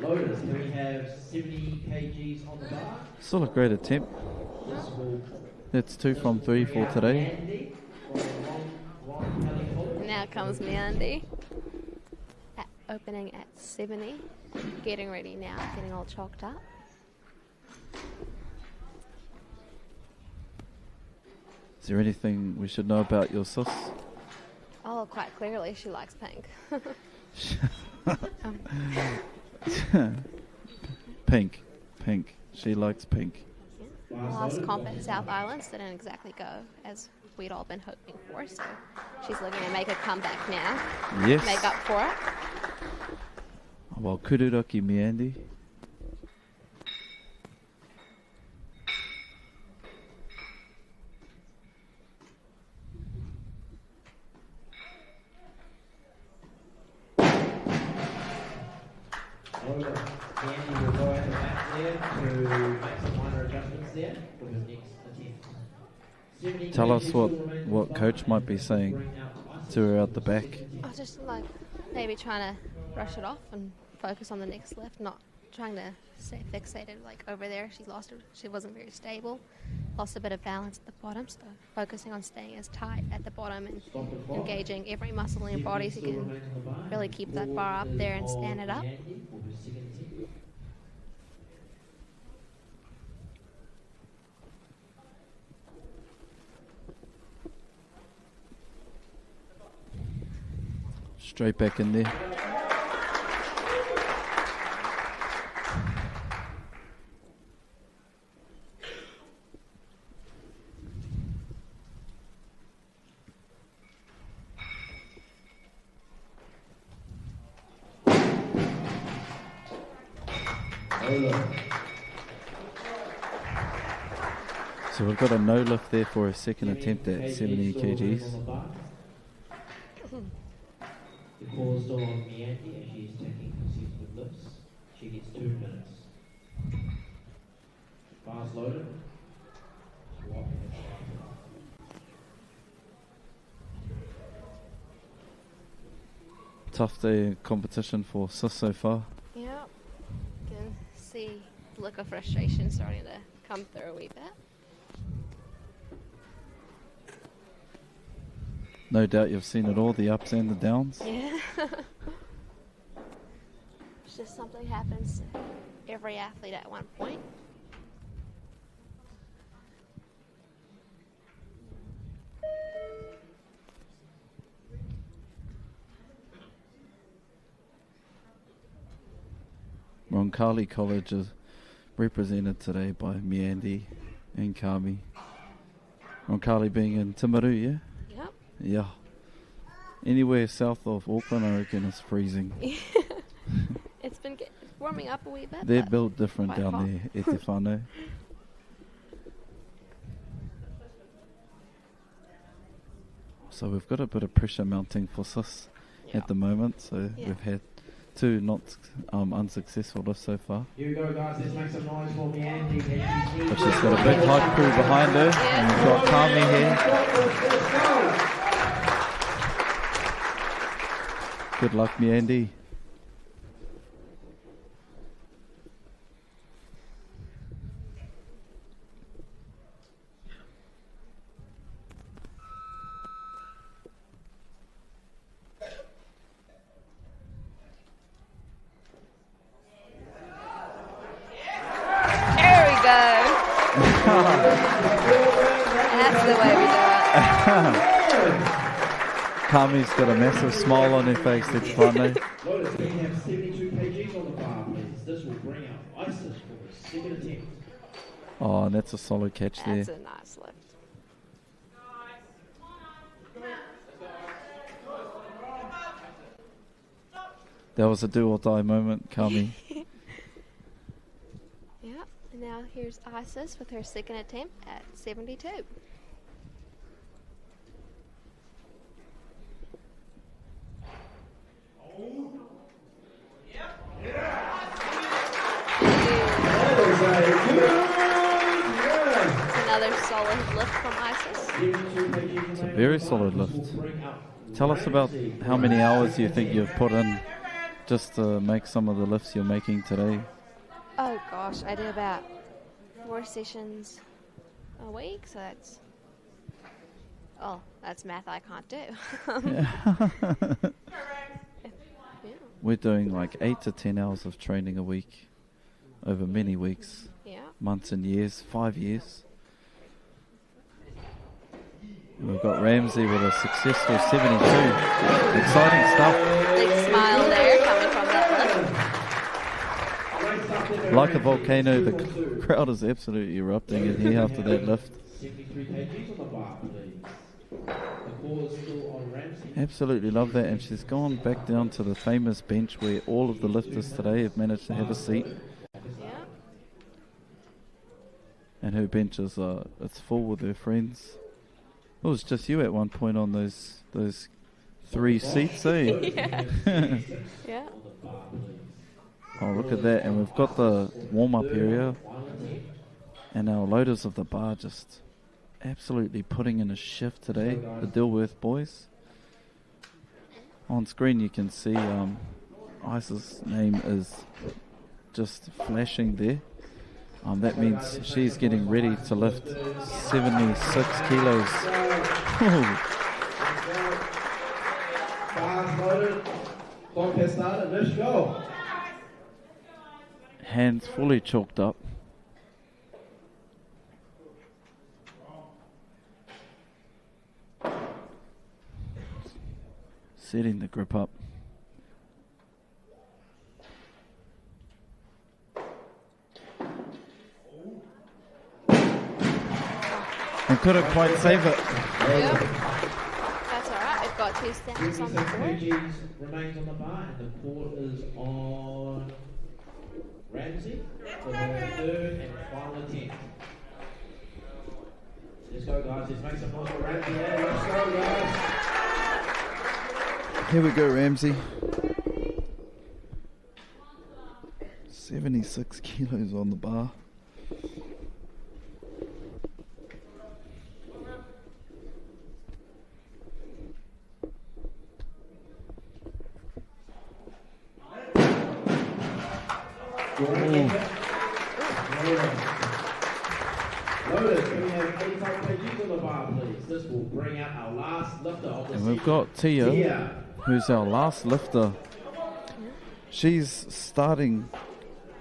Speaker 2: Loaders, can we have 70 kgs on the bar?
Speaker 1: Still a great attempt. That's 2 from 3 for today.
Speaker 14: Now comes Mandy. Opening at 70. Getting ready now, getting all chalked up.
Speaker 1: Is there anything we should know about your sis?
Speaker 14: Oh, quite clearly she likes pink.
Speaker 1: Pink. She likes pink.
Speaker 14: Last comp at South Islands didn't exactly go as we'd all been hoping for, so she's looking to make a comeback now.
Speaker 1: Yes.
Speaker 14: Make up for it.
Speaker 1: Well, kururaki me, Andy.
Speaker 2: Andy will go at the back there to make some minor adjustments there for his next attempt.
Speaker 1: Tell us what coach might be saying to her out the back.
Speaker 14: I was just like maybe trying to brush it off and focus on the next lift, not trying to stay fixated like over there. She wasn't very stable, lost a bit of balance at the bottom, so focusing on staying as tight at the bottom and engaging every muscle in your body so you can really keep that bar up there and stand it up.
Speaker 1: Straight back in there. So we've got a no lift there for a second attempt at 70 kgs.
Speaker 2: The call is still on Mianti as she is taking consecutive lifts. She gets 2 minutes. Fast loaded.
Speaker 1: Tough day of competition for Sis so far.
Speaker 14: Yeah, you can see the look of frustration starting to come through a wee bit.
Speaker 1: No doubt you've seen it all, the ups and the downs.
Speaker 14: Yeah. It's just something happens every athlete at one point.
Speaker 1: Roncalli College is represented today by Miandi and Kami. Roncalli being in Timaru, yeah?
Speaker 14: Yep.
Speaker 1: Yeah. Anywhere south of Auckland, I reckon it's freezing.
Speaker 14: It's been warming up a wee bit.
Speaker 1: They're built different
Speaker 14: quite
Speaker 1: down
Speaker 14: hot.
Speaker 1: there, e te whānau. So we've got a bit of pressure mounting for Sis at the moment. So we've had 2 not unsuccessful lifts so far.
Speaker 2: Here we go, guys. Let's make some noise for Miandi.
Speaker 1: But she's got a big hype crew behind her. And we've got Kami here. Good luck, Miandi.
Speaker 14: That's the way we do it.
Speaker 1: Kami's got a massive smile on her face. It's funny.
Speaker 2: Lotus, we have 72 kgs on the bar, please. This will bring out Isis for the second attempt.
Speaker 1: Oh, and that's a solid catch there.
Speaker 14: That's a nice lift.
Speaker 1: That was a do or die moment, Kami.
Speaker 14: Yeah, and now here's Isis with her second attempt at 72. Another solid lift from Isis.
Speaker 1: It's a very solid lift. Tell us about how many hours you think you've put in just to make some of the lifts you're making today.
Speaker 14: Oh gosh, I do about 4 sessions a week, so that's math I can't do.
Speaker 1: We're doing like 8 to 10 hours of training a week over many weeks, months and years, 5 years. We've got Ramsey with a successful 72. Exciting stuff.
Speaker 14: Big smile there coming from that lift.
Speaker 1: Like a volcano, the crowd is absolutely erupting in here after that lift.
Speaker 2: 73 kgs on the bar, please. The call is still on Ramsey.
Speaker 1: Absolutely love that, and she's gone back down to the famous bench where all of the lifters today have managed to have a seat. And her bench is it's full with her friends. It was just you at one point on those 3 seats, eh?
Speaker 14: Yeah.
Speaker 1: Oh, look at that. And we've got the warm-up area. And our loaders of the bar just absolutely putting in a shift today. The Dilworth boys. On screen you can see Isis' name is just flashing there. That means she's getting ready to lift 76 kilos.
Speaker 2: Bars loaded. Clock has started. Let's go.
Speaker 1: Hands fully chalked up. Setting the grip up. And couldn't quite save it.
Speaker 14: Yep. That's alright, we've got 2 stamps on the board.
Speaker 2: kgs remains on the bar, and the call is on Ramsey for her third and final attempt. Let's go, guys. Let's make some noise for Ramsey. Yeah, let's go, guys.
Speaker 1: Here we go, Ramsey. 76 kilos on the bar. And we've got Tia, who's our last lifter. She's starting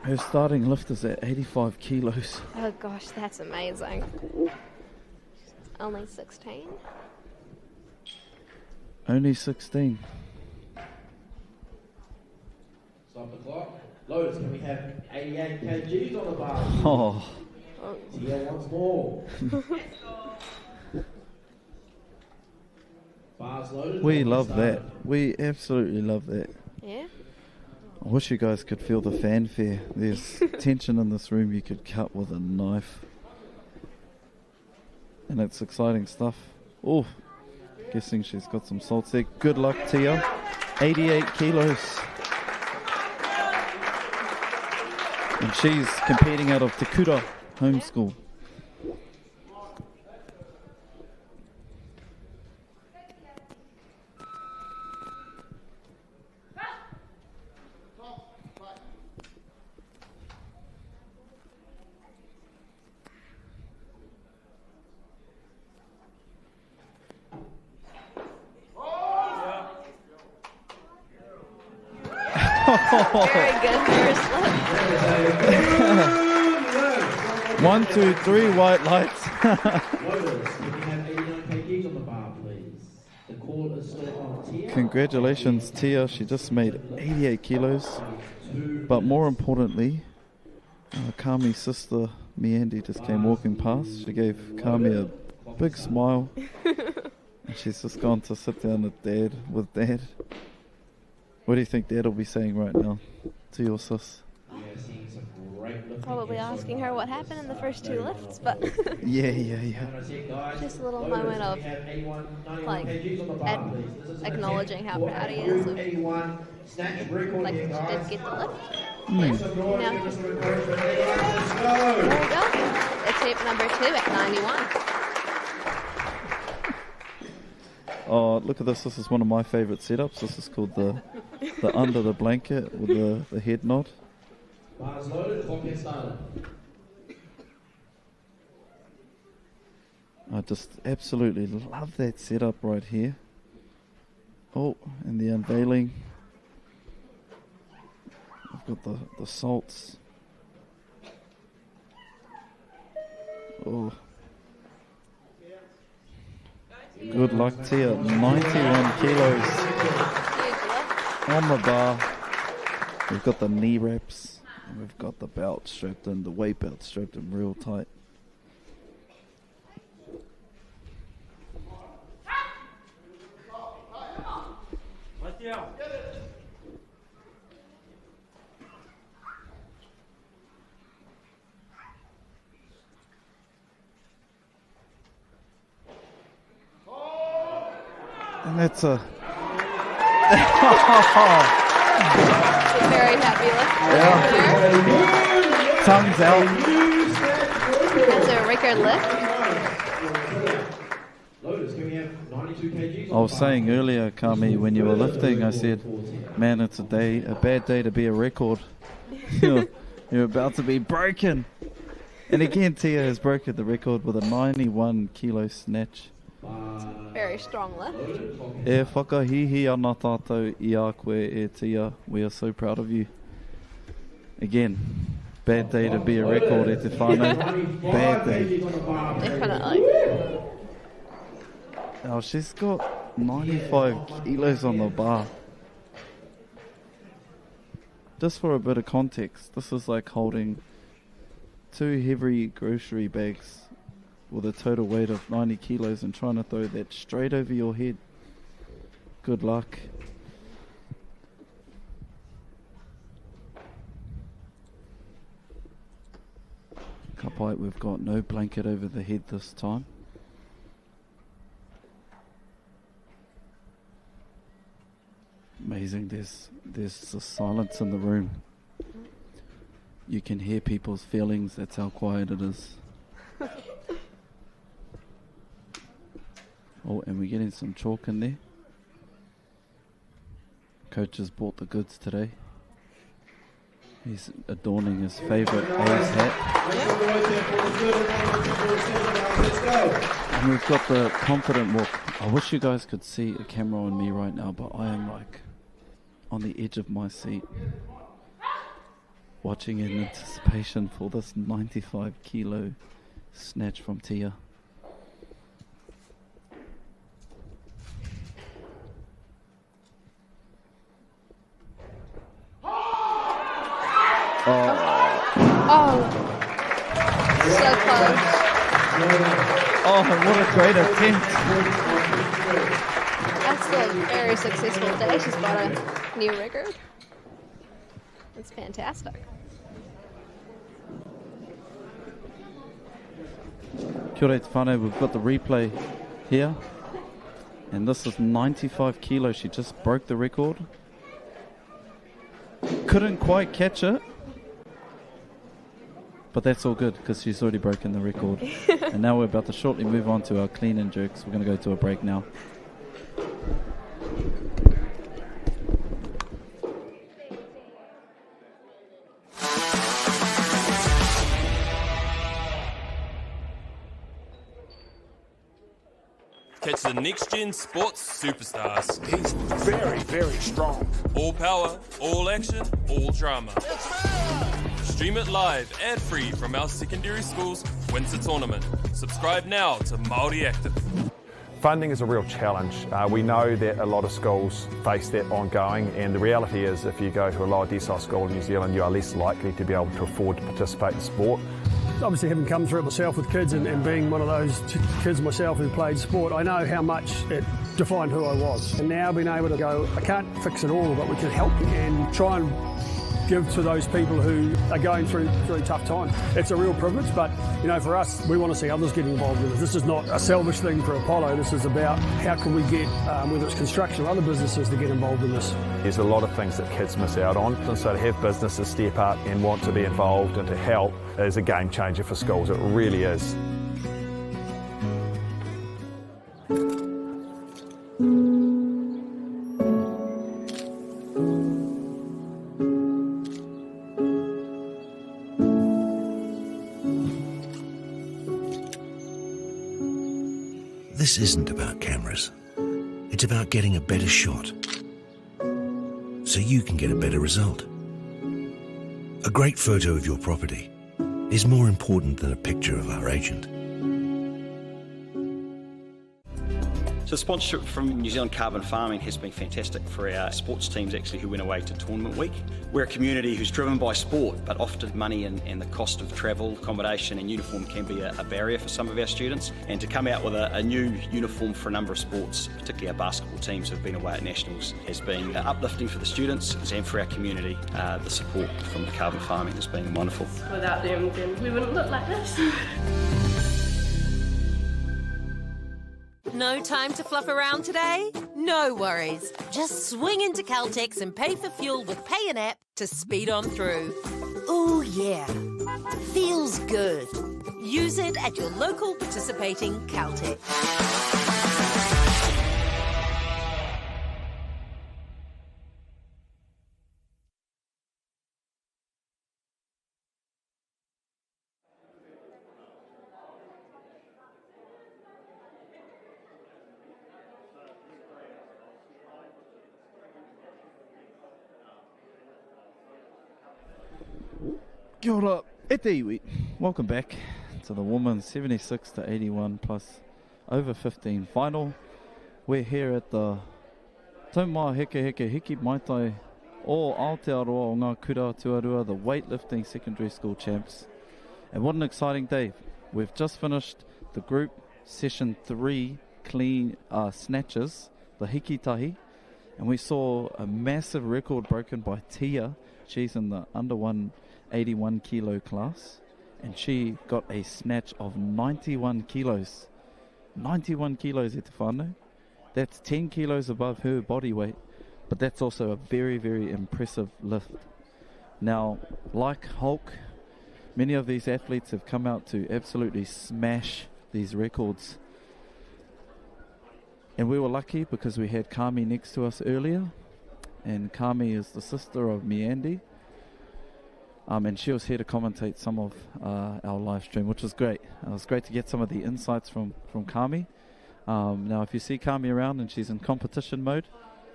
Speaker 1: Her starting lift is at 85 kilos.
Speaker 14: Oh gosh, that's amazing. Only 16.
Speaker 1: Only 16.
Speaker 2: Stop the clock. Loaders, can we have 88 kgs on the bar?
Speaker 1: Oh.
Speaker 2: Tia wants more. Bars loaded.
Speaker 1: We love that. We absolutely love that.
Speaker 14: Yeah.
Speaker 1: I wish you guys could feel the fanfare. There's tension in this room you could cut with a knife. And it's exciting stuff. Oh, guessing she's got some salts there. Good luck, Tia. 88 kilos. And she's competing out of Te Kura Homeschool.
Speaker 14: Very good first look.
Speaker 1: 1, 2, 3 white lights. Congratulations, Tia. She just made 88 kilos. But more importantly, Kami's sister, Miandi, just came walking past. She gave Kami a big smile. And she's just gone to sit down with Dad. What do you think Dad will be saying right now to your sis?
Speaker 14: Probably asking her what happened in the first two lifts, but
Speaker 1: Yeah.
Speaker 14: just a little moment of like acknowledging how proud he is of like she did get the lift. Now, there we go. Attempt number 2 at 91.
Speaker 1: Oh, look at this. This is one of my favourite setups. This is called the under the blanket with the head nod.
Speaker 2: Bars loaded, clock gets started.
Speaker 1: I just absolutely love that setup right here. Oh, and the unveiling. I've got the salts. Oh. Good luck, Tia. 91 kilos on the bar. We've got the knee wraps. And we've got the belt strapped in, the weight belt strapped in real tight. And that's a...
Speaker 14: Very happy lift.
Speaker 1: Tongues out.
Speaker 14: That's a record lift.
Speaker 1: I was saying earlier, Kami, when you were lifting, I said, man, it's a bad day to be a record. You're about to be broken. And again, Tia has broken the record with a 91 kilo snatch.
Speaker 14: Very strong lift.
Speaker 1: E whakahihi ana tātou I a koe e Tia. We are so proud of you. Again, bad day to be a record e te whānau. Bad day.
Speaker 14: Definitely.
Speaker 1: Oh, she's got 95 kilos on the bar. Just for a bit of context, this is like holding 2 heavy grocery bags with a total weight of 90 kilos and trying to throw that straight over your head. Good luck. Kapai, we've got no blanket over the head this time. Amazing, there's the silence in the room. You can hear people's feelings, that's how quiet it is. Oh, and we're getting some chalk in there. Coach has bought the goods today. He's adorning his favourite A's hat. And we've got the confident walk. I wish you guys could see a camera on me right now, but I am like on the edge of my seat. watching in anticipation for this 95 kilo snatch from Tia.
Speaker 14: So close.
Speaker 1: Oh, what a great attempt.
Speaker 14: That's still a very successful day. She's got a new record. That's fantastic.
Speaker 1: Kia ora te whānau, we've got the replay here. And this is 95 kilos. She just broke the record. Couldn't quite catch it. But that's all good because she's already broken the record. And now we're about to shortly move on to our clean and jerks. We're going to go to a break now.
Speaker 4: Catch the next-gen sports superstars.
Speaker 5: He's very, very strong.
Speaker 4: All power, all action, all drama. Stream it live, ad-free from our secondary school's winter tournament. Subscribe now to Māori Active.
Speaker 7: Funding is a real challenge. We know that a lot of schools face that ongoing, and the reality is if you go to a lower decile school in New Zealand, you are less likely to be able to afford to participate in sport.
Speaker 8: Obviously, having come through it myself with kids and being one of those kids myself who played sport, I know how much it defined who I was. And now being able to go, I can't fix it all, but we can help and try and give to those people who are going through really tough times. It's a real privilege, but you know, for us, we want to see others get involved with it. This is not a selfish thing for Apollo. This is about how can we get, whether it's construction or other businesses, to get involved in this.
Speaker 7: There's a lot of things that kids miss out on, and so to have businesses step up and want to be involved and to help is a game changer for schools. It really is.
Speaker 6: This isn't about cameras. It's about getting a better shot so you can get a better result. A great photo of your property is more important than a picture of our agent.
Speaker 15: So sponsorship from New Zealand Carbon Farming has been fantastic for our sports teams actually who went away to tournament week. We're a community who's driven by sport, but often money and the cost of travel, accommodation and uniform can be a barrier for some of our students. And to come out with a new uniform for a number of sports, particularly our basketball teams who have been away at nationals, has been uplifting for the students and for our community. The support from the Carbon Farming has been wonderful.
Speaker 16: Without them, then we wouldn't look like this.
Speaker 9: No time to fluff around today? No worries. Just swing into Caltex and pay for fuel with Pay an App to speed on through. Ooh, yeah. Feels good. Use it at your local participating Caltex.
Speaker 1: Kia ora, e te iwi. Welcome back to the women's 76 to 81 plus over 15 final. We're here at the Taumā Heke Maitai o Aotearoa o ngā kura tuarua, the weightlifting secondary school champs. And what an exciting day. We've just finished the group session 3 clean snatches, the hiki tahi, and we saw a massive record broken by Tia. She's in the under 181 kilo class, and she got a snatch of 91 kilos. 91 kilos e te whānau. That's 10 kilos above her body weight, but that's also a very, very impressive lift. Now, like Hulk, many of these athletes have come out to absolutely smash these records. And we were lucky because we had Kami next to us earlier, and Kami is the sister of Miandi. And she was here to commentate some of our live stream, which was great. It was great to get some of the insights from Kami. Now, if you see Kami around and she's in competition mode,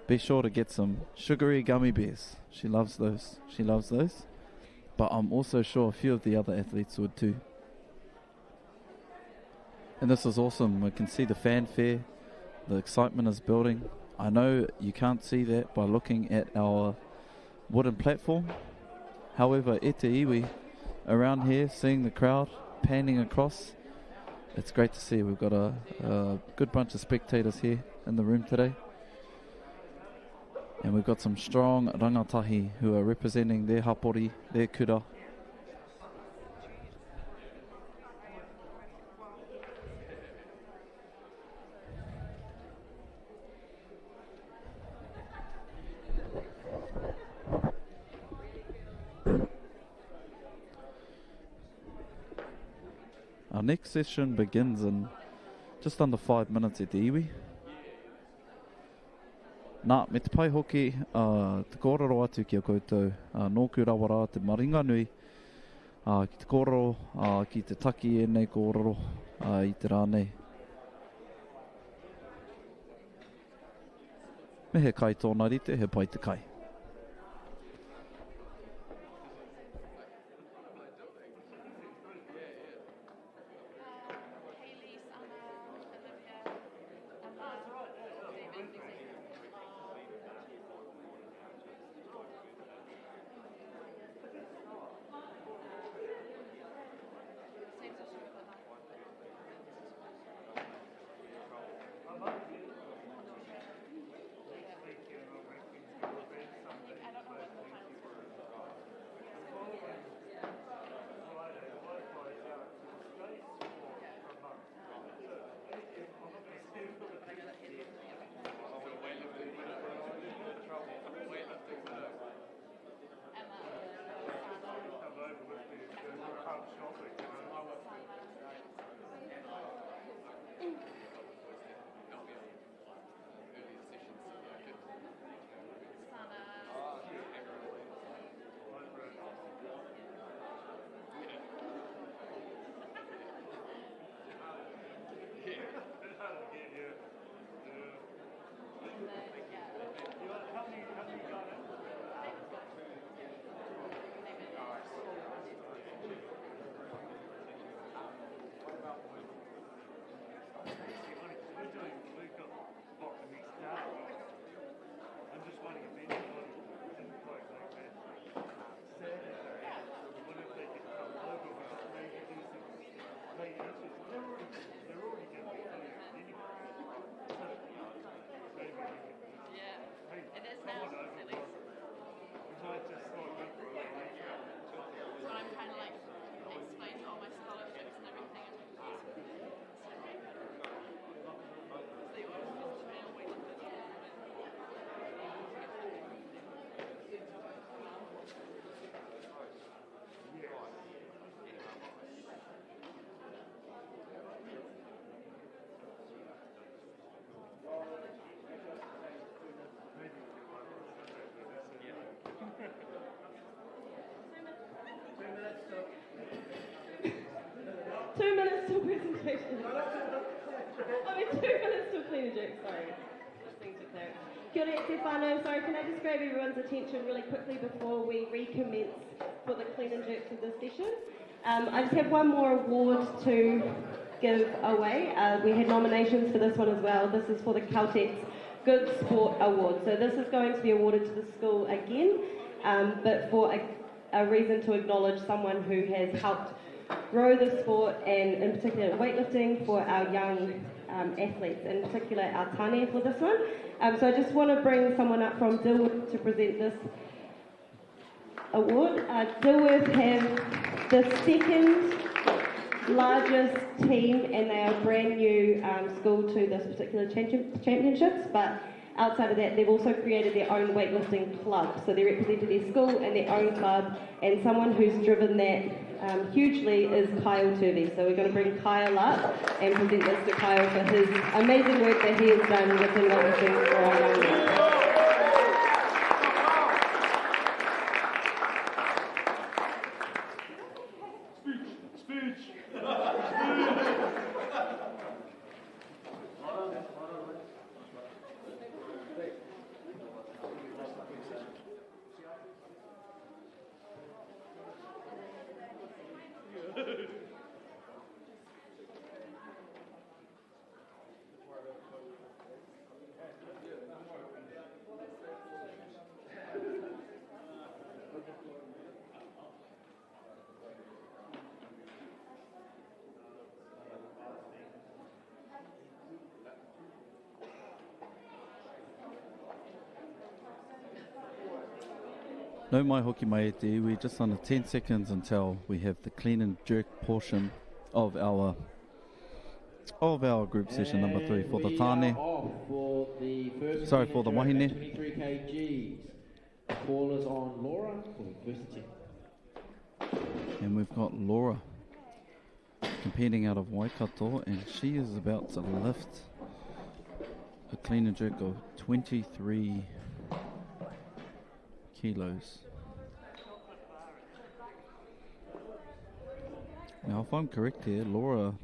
Speaker 1: be sure to get some sugary gummy bears. She loves those. but I'm also sure a few of the other athletes would too. And this is awesome. We can see the fanfare, the excitement is building. I know you can't see that by looking at our wooden platform. However, e te iwi, around here, seeing the crowd panning across, it's great to see. We've got a good bunch of spectators here in the room today. And we've got some strong rangatahi who are representing their hapori, their kura. Our next session begins in just under 5 minutes at the iwi. Nā, me te pai hoki, te kōrero atu ki a koutou, nōku rawara te maringa nui, ki te kōrero, ki te taki e nei kōrero, i te rānei. Me he kai tōna rite, he pai te kai.
Speaker 3: presentation. I mean, 2 minutes to clean a joke, sorry. Just things to clear. Kia ora te whānau. Sorry, can I just grab everyone's attention really quickly before we recommence for the clean and jerks of this session? I just have one more award to give away. We had nominations for this one as well. This is for the Caltex Good Sport Award. So this is going to be awarded to the school again, but for a reason to acknowledge someone who has helped grow the sport, and in particular weightlifting for our young athletes, in particular our tāne for this one. So I just want to bring someone up from Dilworth to present this award. Dilworth have the second largest team, and they are a brand new school to this particular championships, but outside of that, they've also created their own weightlifting club. So they represented their school and their own club, and someone who's driven that hugely is Kyle Turvey. So we're going to bring Kyle up and present this to Kyle for his amazing work that he has done within weightlifting for our young men.
Speaker 1: No mai hoki mai e te iwi, just under 10 seconds until we have the clean and jerk portion of our group session number 3 for the tāne. Sorry, for the wahine.
Speaker 2: 23 kgs. The call is on Laura for the first attempt.
Speaker 1: And we've got Laura competing out of Waikato, and she is about to lift a clean and jerk of 23 kilos. Now, if I'm correct here, Laura's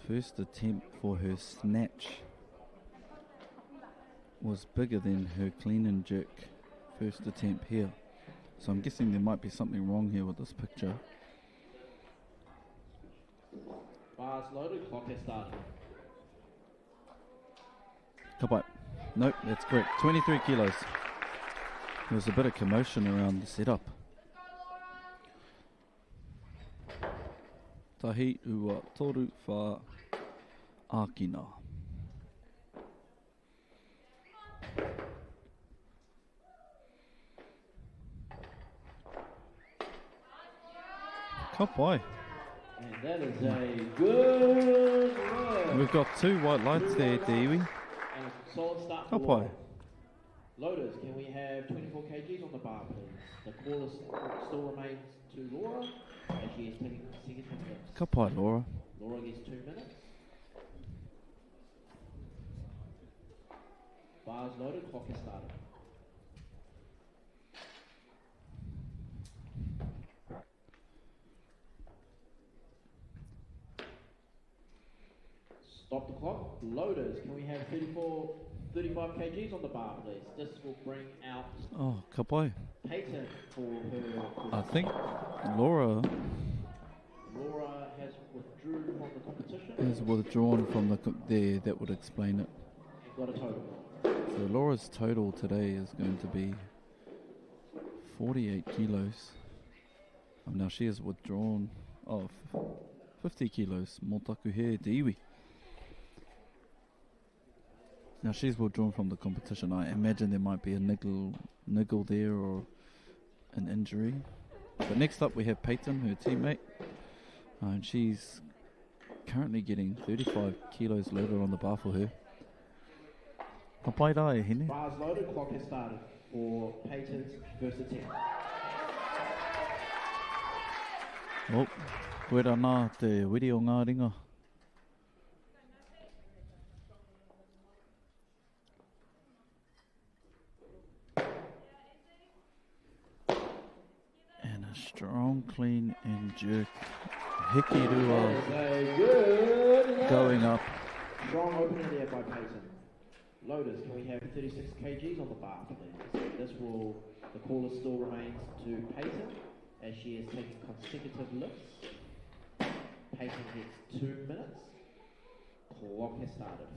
Speaker 1: first attempt for her snatch was bigger than her clean and jerk first attempt here. So I'm guessing there might be something wrong here with this picture.
Speaker 2: Bars loaded, clock has started.
Speaker 1: Kapai. Nope, that's correct. 23 kilos. There was a bit of commotion around the setup. Tahi ua toru wha ākina. Kapai.
Speaker 2: And that is a good work.
Speaker 1: We've got 2 white lights there, te iwi.
Speaker 2: And a solid start for
Speaker 1: Kapai.
Speaker 2: Laura. Loaders, can we have 24 kgs on the bar, please? The call still remains to Laura, as she is taking consecutive lifts.
Speaker 1: Kapai, Laura.
Speaker 2: Laura gets 2 minutes. Bars loaded, clock has started. Stop the clock. Loaders, can we have 35 kgs on the bar, please? This will bring out
Speaker 1: Oh, kapai.
Speaker 2: Peyton for her.
Speaker 1: I think Laura
Speaker 2: has withdrew from the competition.
Speaker 1: is withdrawn from the there. That would explain it.
Speaker 2: And got a total.
Speaker 1: So Laura's total today is going to be 48 kilos. Now she has withdrawn 50 kilos. Motaku he te iwi. Now she's withdrawn from the competition. I imagine there might be a niggle there or an injury. But next up we have Peyton, her teammate. And she's currently getting 35 kilos loaded on the bar for her. Kapai rai, hine.
Speaker 2: Bars loaded, clock has started for Peyton's first attempt.
Speaker 1: Oh, koera nā te wiri o ngā ringa. And a strong clean and jerk. Hikirua going up.
Speaker 2: Strong opening there by Peyton. Loaders, can we have 36 kgs on the bar, please? The caller still remains to Peyton, as she is taking consecutive lifts. Peyton gets 2 minutes. Clock has started.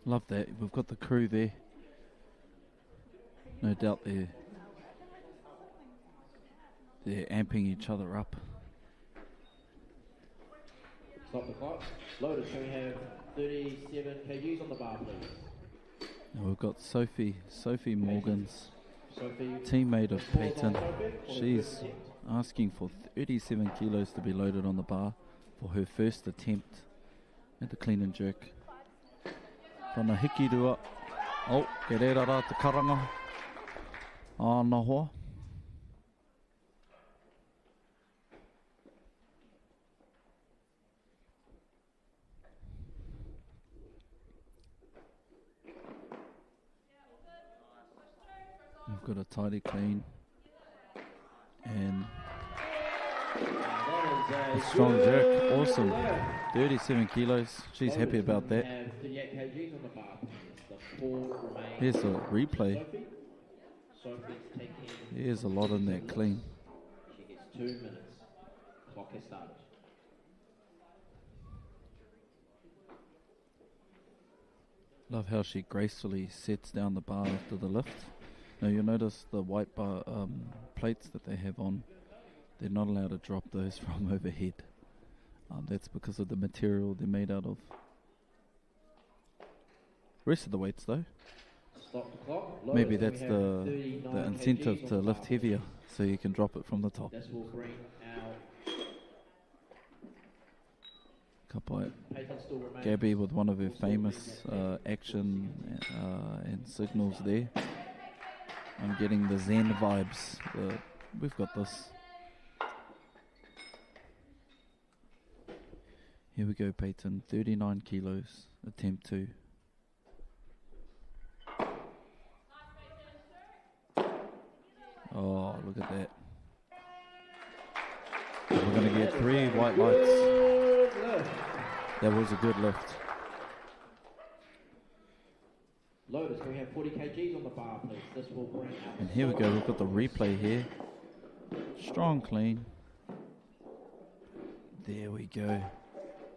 Speaker 1: Love that. We've got the crew there. No doubt they're amping each other up.
Speaker 2: Stop the clock. Loaders, can we have 37 kgs on the bar, please?
Speaker 1: Now we've got Sophie Morgan's
Speaker 2: Sophie,
Speaker 1: teammate of Peyton. She's asking for 37 kilos to be loaded on the bar for her first attempt at the clean and jerk. Tana hikirua. Oh, ke reira rā te karanga. Āna hoa. We've got a tidy clean and a strong jerk. Awesome. 37 kilos. She's happy about that.
Speaker 2: 38 kgs on the bar.
Speaker 1: Here's a replay.
Speaker 2: Sophie's taking.
Speaker 1: Here's a lot in that clean.
Speaker 2: She gets 2 minutes. Clock has started.
Speaker 1: Love how she gracefully sets down the bar after the lift. Now you'll notice the white bar plates that they have on, they're not allowed to drop those from overhead. That's because of the material they're made out of. Rest of the weights though,
Speaker 2: Stop the clock.
Speaker 1: maybe that's the incentive to lift heavier, so you can drop it from the top.
Speaker 2: This will bring our
Speaker 1: Gabby with one of her famous action and signals there. I'm getting the Zen vibes. We've got this. Here we go, Peyton. 39 kilos, attempt 2. Oh, look at that. We're going to get 3 white lights. That was a good lift.
Speaker 2: Lotus, can we have 40 kgs on the bar, please? This will bring out.
Speaker 1: And here we go, we've got the replay here. Strong clean. There we go.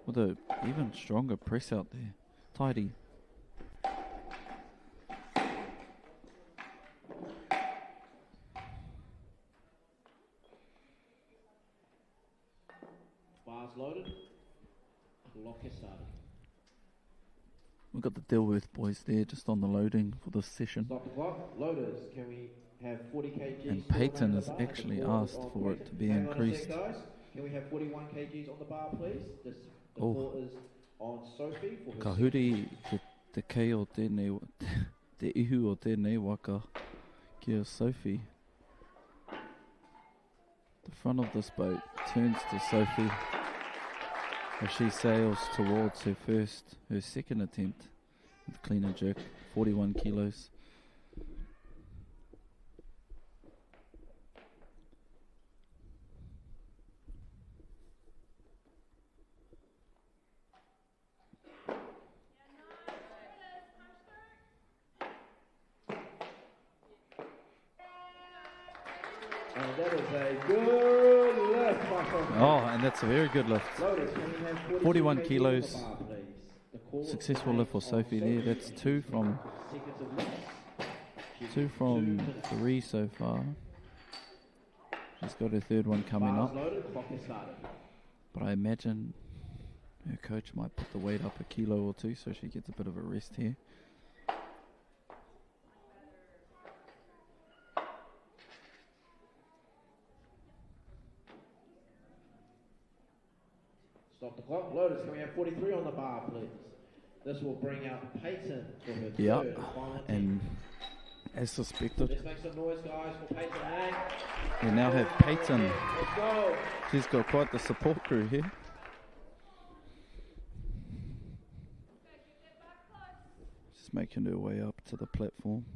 Speaker 1: With a even stronger press out there. Tidy.
Speaker 2: Bars loaded. Clock is started.
Speaker 1: We've got the Dilworth boys there just on the loading for this session.
Speaker 2: Stop the clock. Loaders, can we have 40 kgs?
Speaker 1: And Peyton has actually asked for it to be increased.
Speaker 2: Can we have 41 kgs on the bar, please? The ball is on Sophie for her.
Speaker 1: Kahuri te kei o tēnei, te ihu o tēnei waka kia Sophie. The front of this boat turns to Sophie as she sails towards her second attempt with clean and jerk, 41 kilos.
Speaker 2: And that is a good lift, my friend.
Speaker 1: Oh, and that's a very good lift. 41 kilos. Successful lift for Sophie there. That's 2 from 3 so far. She's got her third one coming up. But I imagine her coach might put the weight up a kilo or 2 so she gets a bit of a rest here.
Speaker 2: Stop the clock. Lotus, can we have 43 on the bar, please? This will bring out Peyton for her third and final
Speaker 1: and as suspected,
Speaker 2: let's make some noise, guys, for Peyton.
Speaker 1: we now have Peyton.
Speaker 2: Let's go.
Speaker 1: She's got quite the support crew here. Just making her way up to the platform.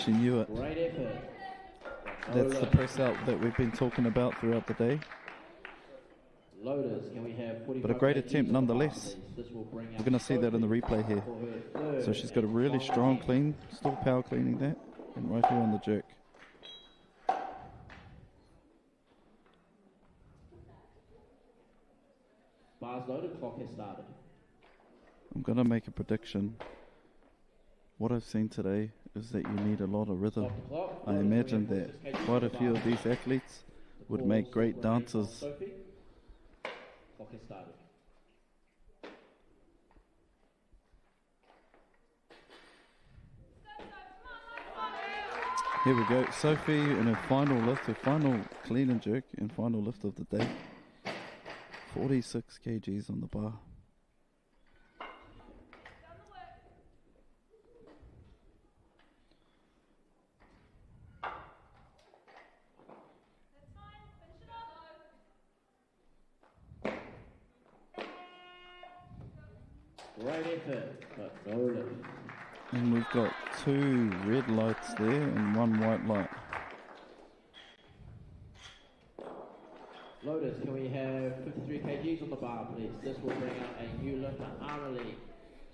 Speaker 1: She knew it.
Speaker 2: Great effort.
Speaker 1: That's the press out that we've been talking about throughout the day.
Speaker 2: Loaders, can we have 45
Speaker 1: But a great
Speaker 2: kgs
Speaker 1: attempt
Speaker 2: on the bar,
Speaker 1: nonetheless.
Speaker 2: please? This will bring
Speaker 1: We're
Speaker 2: out
Speaker 1: going to see that in the replay here.
Speaker 2: for her third
Speaker 1: So she's got a really
Speaker 2: and
Speaker 1: strong
Speaker 2: final
Speaker 1: clean, still power cleaning that, and right here on the jerk.
Speaker 2: Bars loaded, clock has started.
Speaker 1: I'm going to make a prediction. What I've seen today is that you need a lot of rhythm. I imagine that quite a few of these athletes would make great dancers.
Speaker 2: Sophie, clock has started.
Speaker 1: Here we go. Sophie in her final lift, her final clean and jerk and final lift of the day. 46 kgs on the bar.
Speaker 2: Great effort, but no lift.
Speaker 1: And we've got 2 red lights there and 1 white light.
Speaker 2: Loaders, can we have 53 kgs on the bar, please? This will bring out a new lifter, Arlie,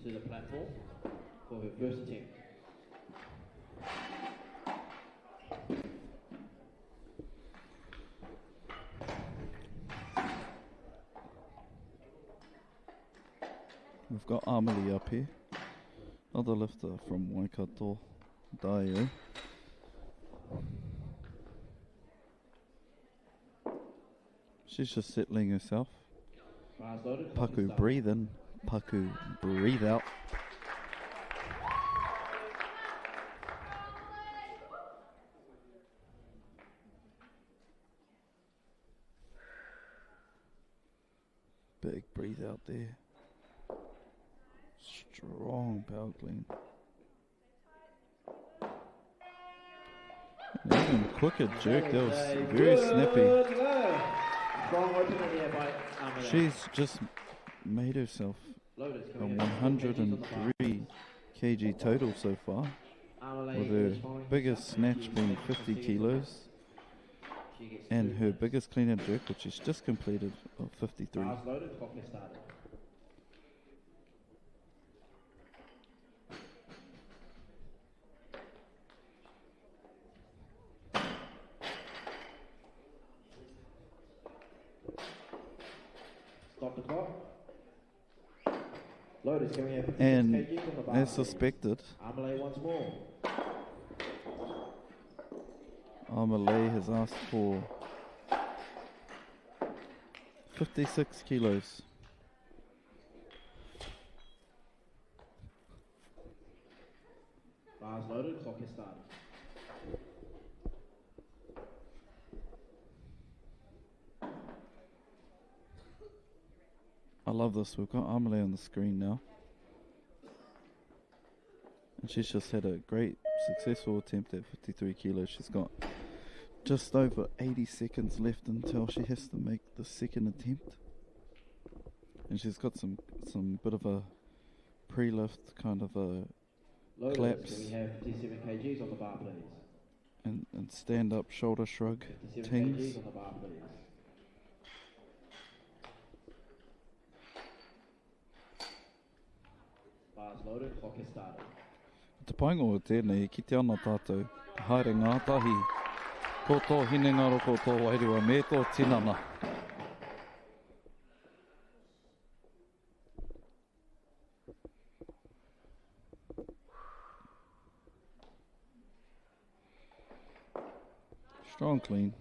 Speaker 2: to the platform for her first attempt.
Speaker 1: We've got Amelie up here, other lifter from Waikato, Daio. She's just settling herself. Paku breathe in, Paku breathe out. Big breathe out there. Strong power clean. Even quicker jerk, that was very snappy. She's just made herself a 103 kg total so far, with her biggest snatch being 50 kilos and her biggest clean and jerk, which she's just completed, of 53. And as suspected, Amelie has asked for 56 kilos.
Speaker 2: Bars loaded, clock has started.
Speaker 1: I love this. We've got Amelie on the screen now. And she's just had a great, successful attempt at 53 kilos. She's got just over 80 seconds left until she has to make the second attempt. And she's got some bit of a pre-lift kind of a claps.
Speaker 2: Can we have 57 kgs on the bar, please?
Speaker 1: And stand up shoulder shrug
Speaker 2: 57
Speaker 1: tings.
Speaker 2: kgs on the bar, please. Bars loaded, clock has started.
Speaker 1: Te paingo o tēnei, ki te ana tātou, te haere ngātahi, ko tō hinengaro, ko tō wairua, me tō tinana. Strong clean.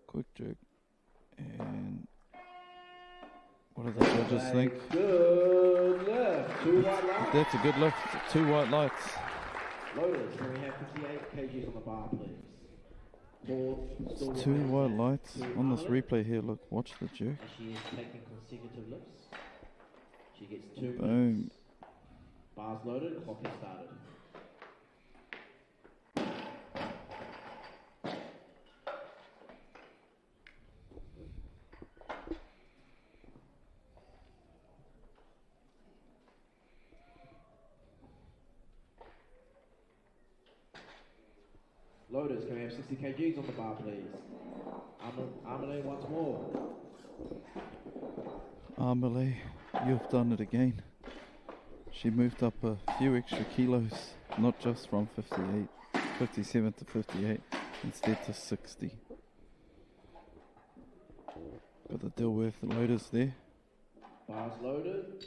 Speaker 1: Quick jerk. And what do the judges think?
Speaker 2: Good lift. 2 white lights.
Speaker 1: That's a good lift. 2 white lights.
Speaker 2: Loaders, can we have 58 kgs on the bar, please?
Speaker 1: It's 2 white lights. On this replay here, look, watch the jerk.
Speaker 2: As she is taking consecutive lifts. She gets 2
Speaker 1: Boom.
Speaker 2: minutes. Bars loaded, clock has started. Loaders, can we have 60 kgs on the bar, please? Amelie once more.
Speaker 1: Amelie, you've done it again. She moved up a few extra kilos, not just from 57 to 58, instead to 60. Got the Dilworth loaders there.
Speaker 2: Bars loaded.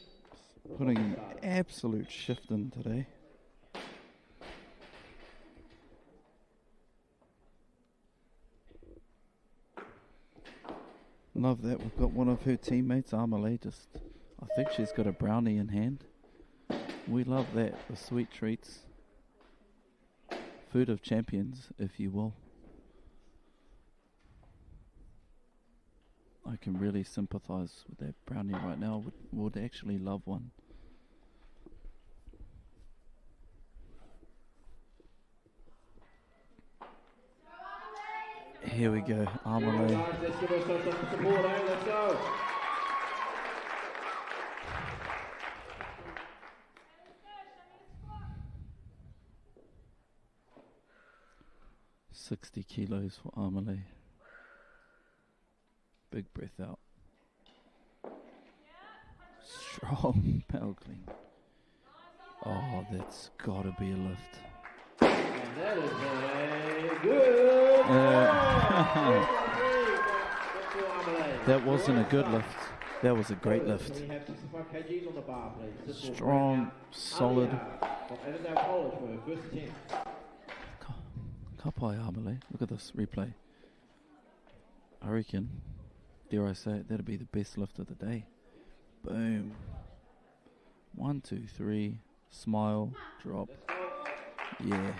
Speaker 1: Putting an absolute shift in today. Love that. We've got one of her teammates, Amelie, I think she's got a brownie in hand. We love that. The sweet treats. Food of champions, if you will. I can really sympathize with that brownie right now. Would actually love one. Here we go, Amelie.
Speaker 2: Let's give her some support, let's go.
Speaker 1: 60 kilos for Amelie. Big breath out. Strong power clean. Oh, that's gotta be a lift.
Speaker 2: And that is a good.
Speaker 1: That wasn't a good lift. That was a great lift.
Speaker 2: Can we have 65 kgs on the bar, please? This will
Speaker 1: Strong,
Speaker 2: bring out
Speaker 1: solid.
Speaker 2: Alia from Avondale College for her first attempt.
Speaker 1: Kapai Amelie. Look at this replay. I reckon, dare I say it, that'll be the best lift of the day. Boom. 1, 2, 3. Smile. Drop. Yeah.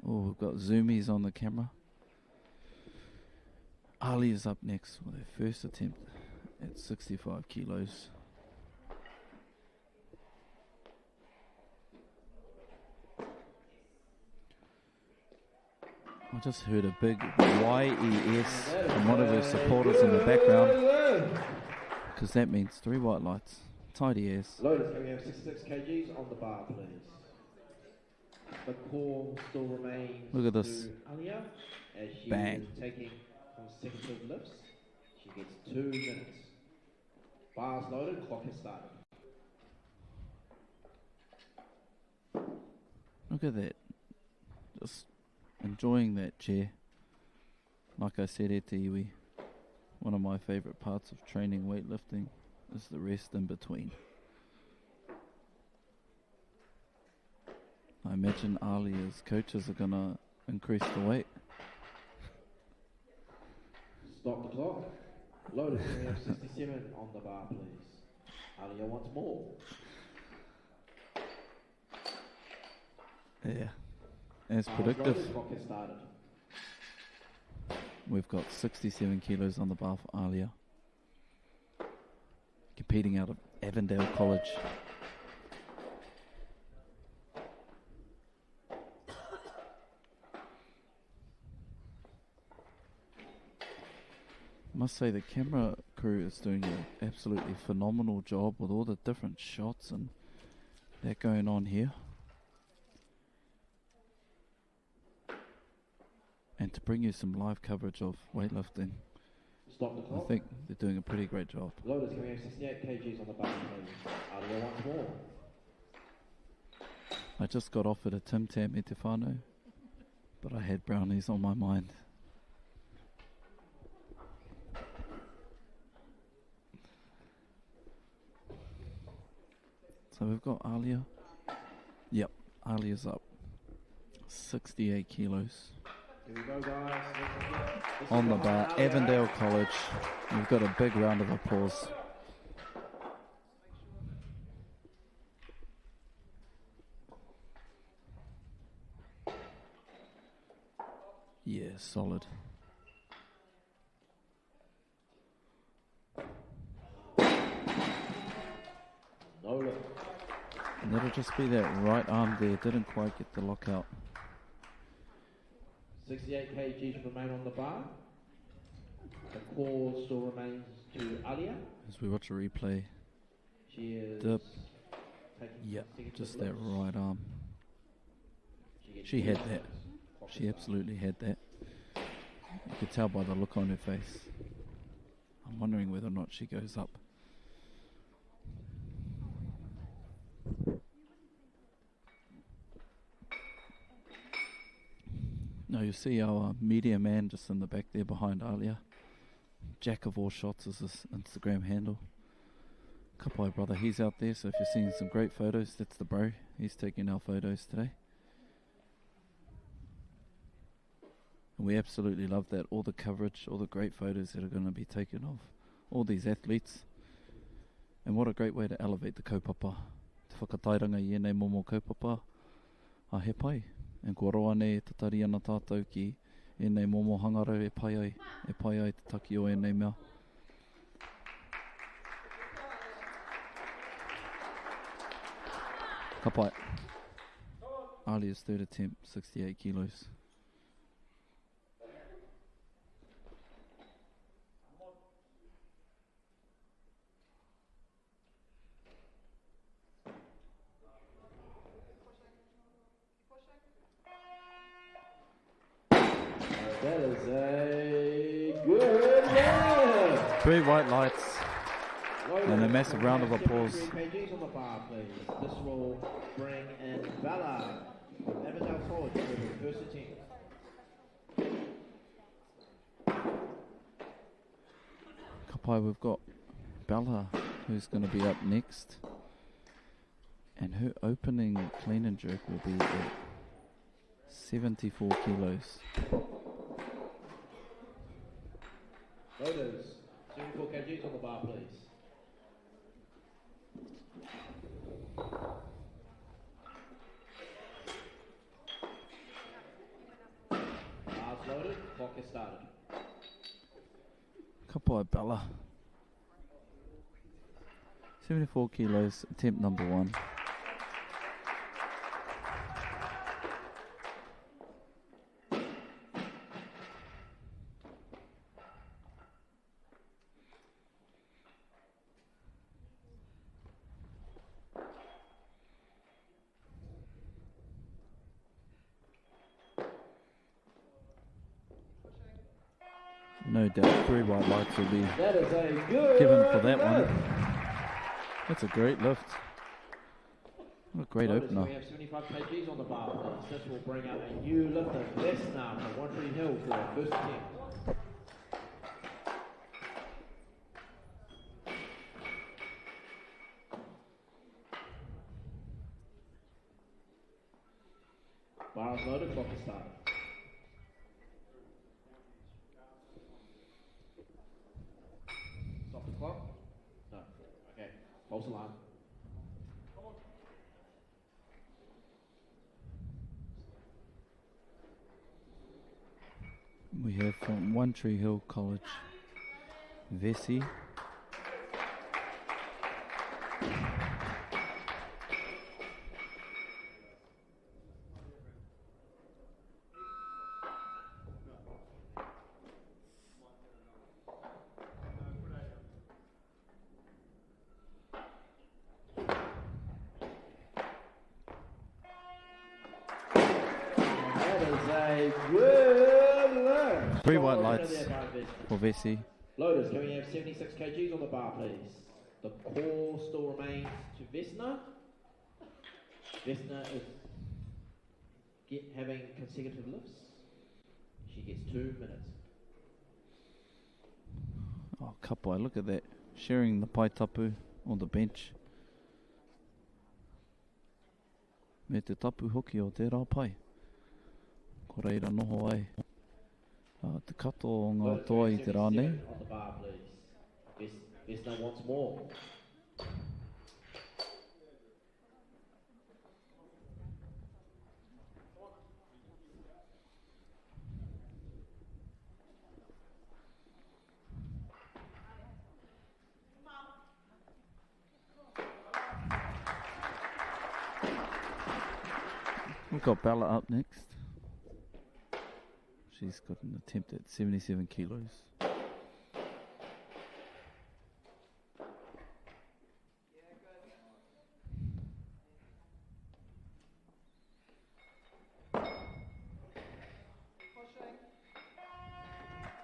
Speaker 1: Oh, we've got zoomies on the camera. Ali is up next with her first attempt at 65 kilos. I just heard a big YES from one of her supporters in the background, because that means 3 white lights. Tidy as.
Speaker 2: Lotus, can we have 66 kgs on the bar, please? The core still remains.
Speaker 1: Look at this.
Speaker 2: To Alia, as she
Speaker 1: Bang.
Speaker 2: is taking consecutive lifts. She gets 2 minutes. Bars loaded, clock has started.
Speaker 1: Look at that. Just enjoying that chair. Like I said, Etiwi, one of my favourite parts of training weightlifting is the rest in between. I imagine Alia's coaches are going to increase the weight.
Speaker 2: Stop the clock. Lotus, can we have 67 on the bar, please? Alia wants more.
Speaker 1: Yeah, as
Speaker 2: Bars
Speaker 1: predicted.
Speaker 2: loaded, clock has started.
Speaker 1: We've got 67 kilos on the bar for Alia. Competing out of Avondale College. I must say the camera crew is doing an absolutely phenomenal job with all the different shots and that going on here. And to bring you some live coverage of weightlifting,
Speaker 2: Stop the clock.
Speaker 1: I think they're doing a pretty great job.
Speaker 2: Lotus, can we have 68 kgs on the bar, please? Alia wants more.
Speaker 1: I just got offered a Tim Tam e Te Whānau, but I had brownies on my mind. So we've got Alia. Yep, Alia's up. 68 kilos.
Speaker 2: Here we go, guys. This
Speaker 1: On
Speaker 2: is
Speaker 1: the
Speaker 2: behind
Speaker 1: bar,
Speaker 2: Alia.
Speaker 1: Avondale College. We've got a big round of applause. Yeah, solid.
Speaker 2: No look.
Speaker 1: And that'll just be that right arm there. Didn't quite get the lockout.
Speaker 2: 68 kgs remain on the bar. The core still remains to Alia.
Speaker 1: As we watch a replay.
Speaker 2: She is
Speaker 1: Dip.
Speaker 2: taking
Speaker 1: Yep,
Speaker 2: consecutive
Speaker 1: just that
Speaker 2: lifts.
Speaker 1: right arm.
Speaker 2: gets
Speaker 1: She had
Speaker 2: 2
Speaker 1: that.
Speaker 2: minutes. Clock
Speaker 1: She
Speaker 2: is
Speaker 1: absolutely had that. You could tell by the look on her face. I'm wondering whether or not she goes up. Now you see our media man just in the back there behind Alia. Jack of all shots is his Instagram handle. Kapai brother, he's out there, so if you're seeing some great photos, that's the bro. He's taking our photos today. And we absolutely love that. All the coverage, all the great photos that are going to be taken of all these athletes. And what a great way to elevate the kaupapa. Te whakatairanga I enei momo kaupapa. A he pai. And kua roa nei te tari ana tātou ki enei momo hangarau e pai ai. E pai ai te taki o enei mea. Ka pai. Alia's third attempt, 68 kilos.
Speaker 2: That is a good one.
Speaker 1: 3 white lights. And a massive round of applause.
Speaker 2: 73 kgs on the bar, please. This will bring in Bella from Avondale College for the first attempt.
Speaker 1: Kapai, we've got Bella, who's going to be up next. And her opening clean and jerk will be at 74 kilos.
Speaker 2: Loaders, 74 kgs on the bar, please. Bars loaded, clock has started.
Speaker 1: Kapai Bella. 74 kilos, attempt number 1. No doubt 3 white lights will be given for that one. That's a great lift. What a great opener.
Speaker 2: We have 75 kgs on the bar, please. This will bring out a new lifter, Vesna from One Tree Hill for our first attempt. Bar is loaded, clock is started. Stop the clock? No. Okay. False alarm.
Speaker 1: We have from One Tree Hill College, Vessi.
Speaker 2: That is a good lift.
Speaker 1: 3 white lights for Vessi.
Speaker 2: Loaders, can we have 76 kgs on the bar, please? The core still remains to Vesna. Vesna is having consecutive lifts. She gets 2 minutes.
Speaker 1: Oh, Kapai, look at that. Sharing the paitapu on the bench. Me te tapu hoki o te rā pai. Ko reira noho ai. Te kato o ngā toa I te rānei.
Speaker 2: On the bar, please. Vesna wants more.
Speaker 1: We've got Bella up next. She's got an attempt at 77 kilos.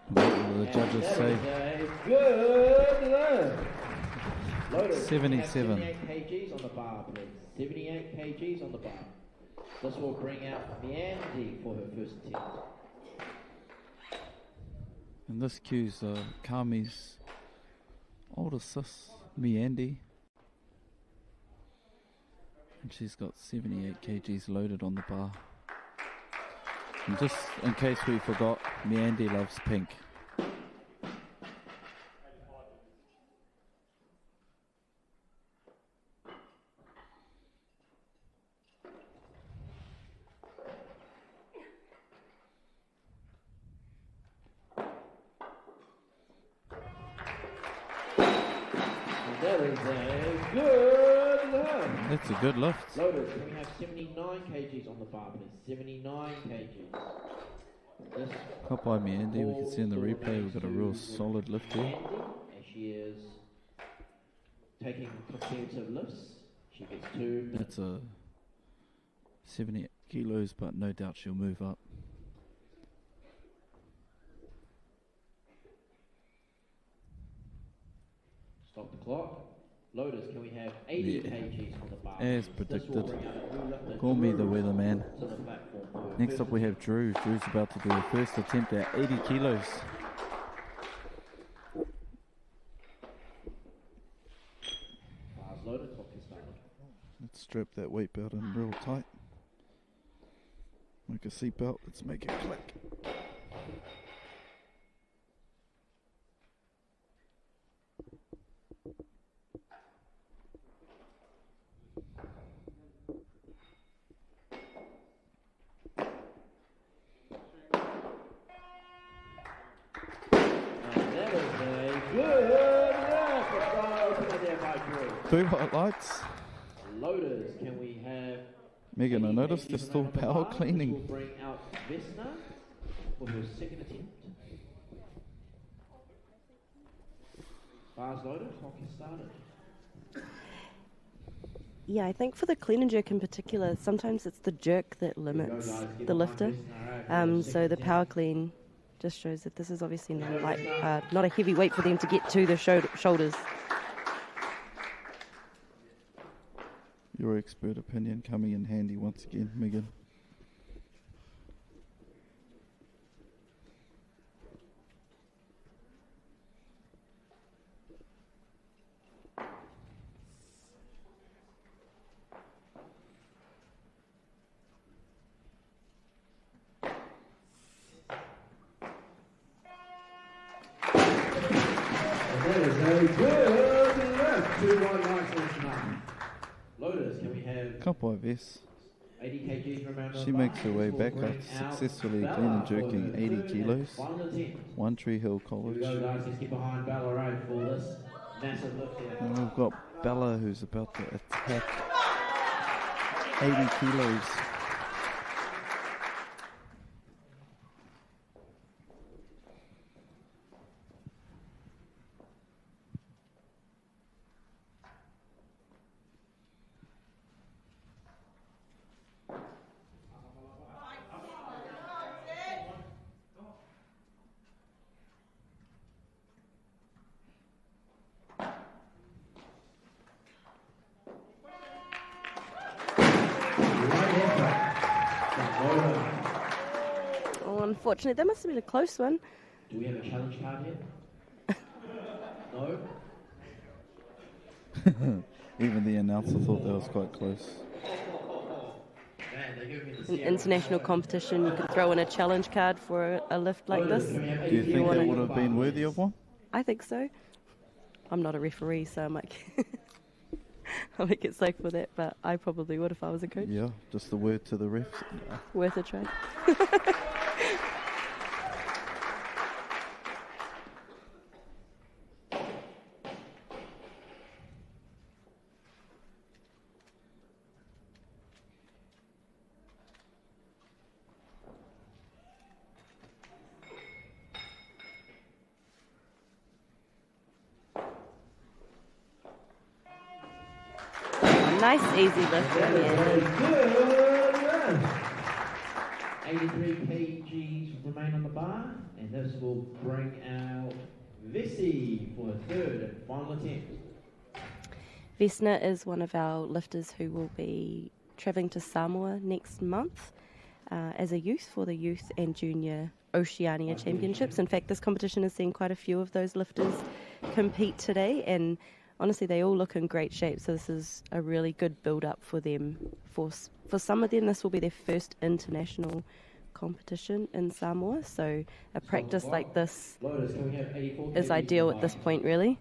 Speaker 1: What will the judges say?
Speaker 2: Good lift.
Speaker 1: 77.
Speaker 2: 78 kgs on the bar, please. 78 kgs on the bar. This will bring out Meandy for her first attempt.
Speaker 1: And this cue's Kami's older sis, Meandy. And she's got 78 kgs loaded on the bar. And just in case we forgot, Meandy loves pink.
Speaker 2: That is a good lift.
Speaker 1: That's a good lift.
Speaker 2: Loaders, can we have 79 kgs on the bar, please? 79 kgs. This
Speaker 1: Up by Meandy, we can see in the replay we've got a real solid lift here.
Speaker 2: and she is taking consecutive lifts. She gets 2 minutes.
Speaker 1: That's a 78 kilos, but no doubt she'll move up.
Speaker 2: Loaders, can we have 80 kgs on the bar?
Speaker 1: As predicted. Call me the weatherman. Next up we have Drew. Drew's about to do the first attempt at 80 kilos.
Speaker 2: Bars loaded, clock is started.
Speaker 1: Let's strap that weight belt in real tight. Make a seat belt. Let's make it click. Two white lights.
Speaker 2: Loaders, can we have...
Speaker 1: Megan, I noticed they're still power cleaning.
Speaker 2: We'll bring out Vesna for her second attempt. Bars loaded, clock is started.
Speaker 17: Yeah, I think for the clean and jerk in particular, sometimes it's the jerk that limits the lifter. So the power clean just shows that this is obviously not a heavy weight for them to get to the shoulders.
Speaker 1: Your expert opinion coming in handy once again, Megan.
Speaker 2: That is a good lift. 2 white lights on tonight. Loaders, can we have...
Speaker 1: Couple of S.
Speaker 2: 80 kgs remaining.
Speaker 1: She makes her way back after successfully clean and jerking 80 kilos. One Tree Hill College.
Speaker 2: Here we go, guys. Let's get behind Bella Ray for this massive lift here.
Speaker 1: And we've got Bella who's about to attack 80 kilos.
Speaker 17: Oh, unfortunately, that must have been a close one.
Speaker 2: Do we have a challenge card here? No?
Speaker 1: Even the announcer thought that was quite close.
Speaker 17: An international competition, you could throw in a challenge card for a lift like this.
Speaker 1: Do you think that would have been worthy of one?
Speaker 17: I think so. I'm not a referee, so I might get safe for that, but I probably would if I was a coach.
Speaker 1: Yeah, just the word to the refs.
Speaker 17: Worth a try. Nice easy lift from
Speaker 2: Good. 83 kgs remain on the bar, and this will bring out Vessi for a third and final attempt.
Speaker 17: Vesna is one of our lifters who will be travelling to Samoa next month as a youth for the Youth and Junior Oceania Championships. In fact, this competition has seen quite a few of those lifters compete today, and honestly, they all look in great shape, so this is a really good build-up for them. For some of them, this will be their first international competition in Samoa, so a practice like this is ideal at this point, really.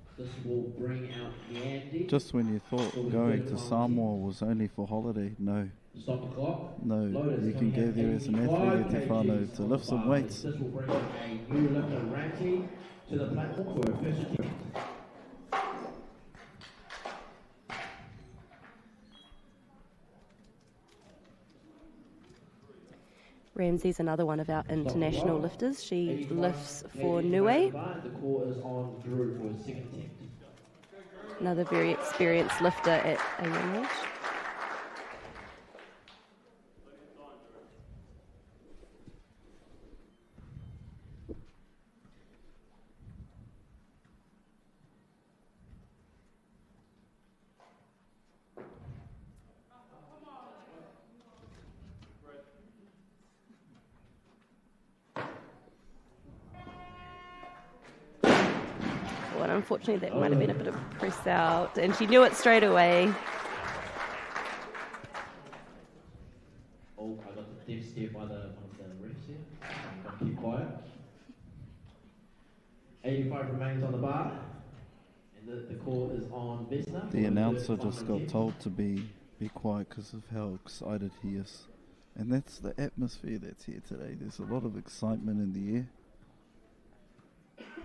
Speaker 1: Just when you thought going to Samoa was only for holiday, no. No, you can go there as an athlete at Tefano to lift some weights.
Speaker 2: This will bring a new lifter, Ramsey, to the platform for her first attempt.
Speaker 17: Ramsey's another one of our international lifters. She lifts for Niue.
Speaker 2: The call is on Drew for his second attempt.
Speaker 17: Another very experienced lifter at a young age. one. Unfortunately, that might have been a bit of press out, and she knew it straight away.
Speaker 2: Oh, I got the death stare by one of the refs here. I'm going to keep quiet. 85 remains on the bar, and the call is on Vesna.
Speaker 1: The announcer just got told to be quiet because of how excited he is. And that's the atmosphere that's here today. There's a lot of excitement in the air.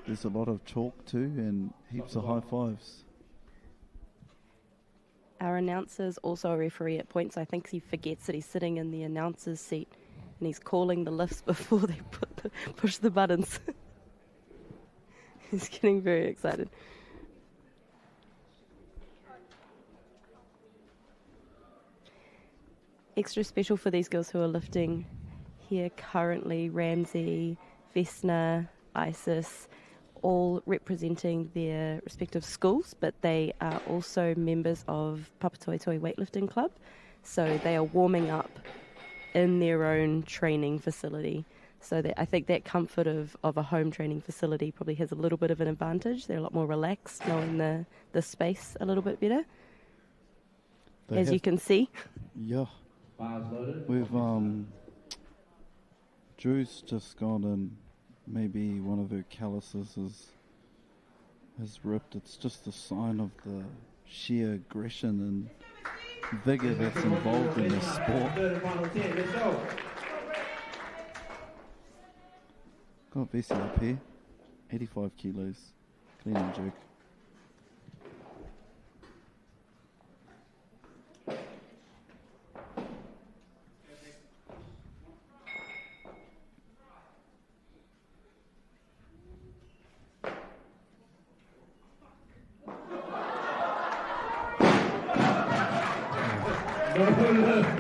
Speaker 1: There's a lot of talk too, and heaps of high fives.
Speaker 17: Our announcer is also a referee at points. I think he forgets that he's sitting in the announcer's seat and he's calling the lifts before they push the buttons. He's getting very excited. Extra special for these girls who are lifting here currently, Ramsey, Vesna, Isis, all representing their respective schools, but they are also members of Papatoetoe Weightlifting Club, so they are warming up in their own training facility. So I think that comfort of a home training facility probably has a little bit of an advantage. They're a lot more relaxed, knowing the space a little bit better, as you can see.
Speaker 1: Yeah. We've, Drew's just gone and maybe one of her calluses has ripped. It's just a sign of the sheer aggression and vigour that's involved in this sport. Got Vesey up here, 85 kilos, clean and jerk.